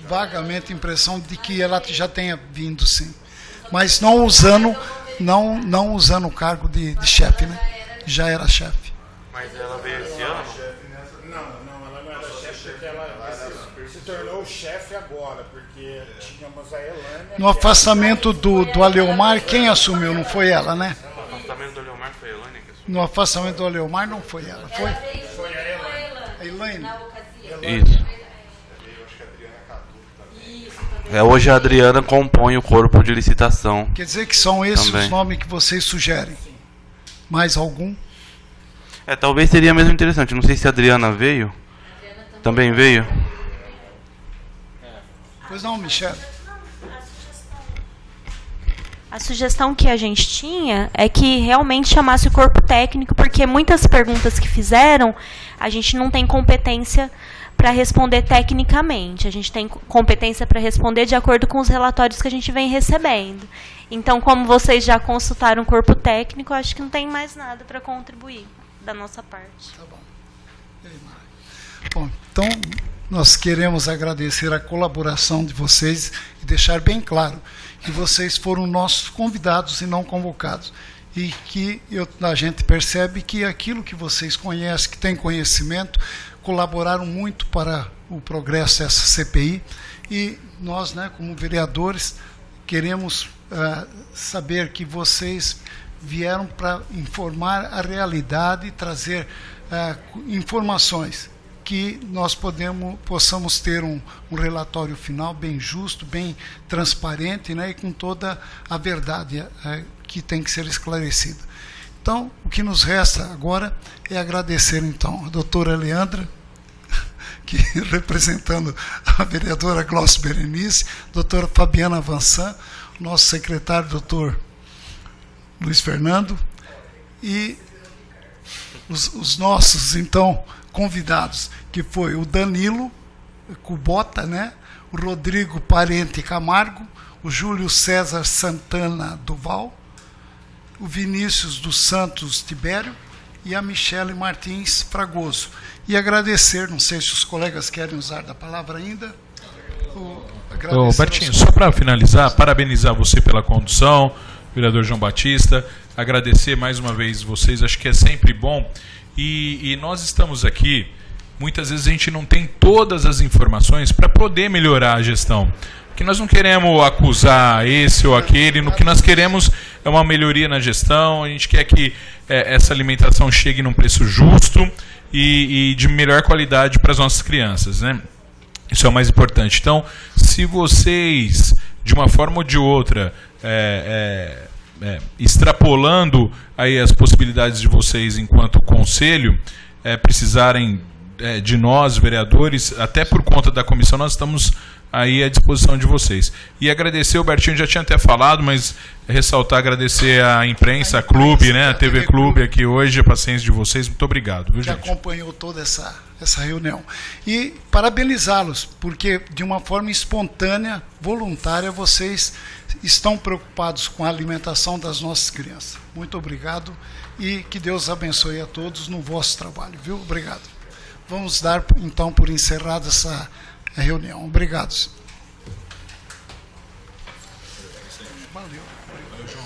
vagamente impressão de que ela já tenha vindo, sim. Mas não usando o cargo de chefe, né? Já era chefe. Mas ela veio esse ano? Não, ela não era chefe, porque ela se tornou chefe agora, porque tínhamos a Elânia. No afastamento do Aleomar, quem assumiu? Não foi ela, né? No afastamento do Aleomar foi a Elânia que assumiu. No afastamento do Aleomar não foi ela, foi? Foi a Elânia. A Elaine? Isso. Hoje a Adriana compõe o corpo de licitação. Quer dizer que são esses também os nomes que vocês sugerem? Mais algum? Talvez seria mesmo interessante. Não sei se a Adriana veio. Também veio? Pois não, Michele. A sugestão que a gente tinha é que realmente chamasse o corpo técnico, porque muitas perguntas que fizeram, a gente não tem competência para responder tecnicamente. A gente tem competência para responder de acordo com os relatórios que a gente vem recebendo. Então, como vocês já consultaram o corpo técnico, acho que não tem mais nada para contribuir da nossa parte. Tá bom. Bom, então, nós queremos agradecer a colaboração de vocês e deixar bem claro que vocês foram nossos convidados e não convocados. E que a gente percebe que aquilo que vocês conhecem, que têm conhecimento, colaboraram muito para o progresso dessa CPI. E nós, como vereadores, queremos saber que vocês vieram para informar a realidade e trazer informações que nós possamos ter um relatório final bem justo, bem transparente, e com toda a verdade que tem que ser esclarecida. Então, o que nos resta agora é agradecer, então, a doutora Leandra, que representando a vereadora Glaucio Berenice, doutora Fabiana Vansan, nosso secretário, doutor Luiz Fernando, e os nossos, então, convidados, que foi o Danilo Cubota, o Rodrigo Parente Camargo, o Júlio César Santana Duval, o Vinícius dos Santos Tibério e a Michele Martins Fragoso. E agradecer, não sei se os colegas querem usar da palavra ainda. Bertinho, só para finalizar, parabenizar você pela condução, vereador João Batista, agradecer mais uma vez vocês, acho que é sempre bom. E nós estamos aqui, muitas vezes a gente não tem todas as informações para poder melhorar a gestão. Que nós não queremos acusar esse ou aquele, no que nós queremos é uma melhoria na gestão, a gente quer que essa alimentação chegue num preço justo e de melhor qualidade para as nossas crianças, né? Isso é o mais importante. Então, se vocês, de uma forma ou de outra, extrapolando aí as possibilidades de vocês enquanto conselho, precisarem de nós, vereadores, até por conta da comissão, nós estamos aí à disposição de vocês. E agradecer, o Bertinho já tinha até falado, mas ressaltar, agradecer à imprensa, a Clube, né, a TV Clube aqui hoje, a paciência de vocês, muito obrigado. Viu, que gente? Acompanhou toda essa reunião. E parabenizá-los, porque de uma forma espontânea, voluntária, vocês estão preocupados com a alimentação das nossas crianças. Muito obrigado e que Deus abençoe a todos no vosso trabalho, viu? Obrigado. Vamos dar, então, por encerrada essa reunião. Obrigado. Valeu. Valeu, João.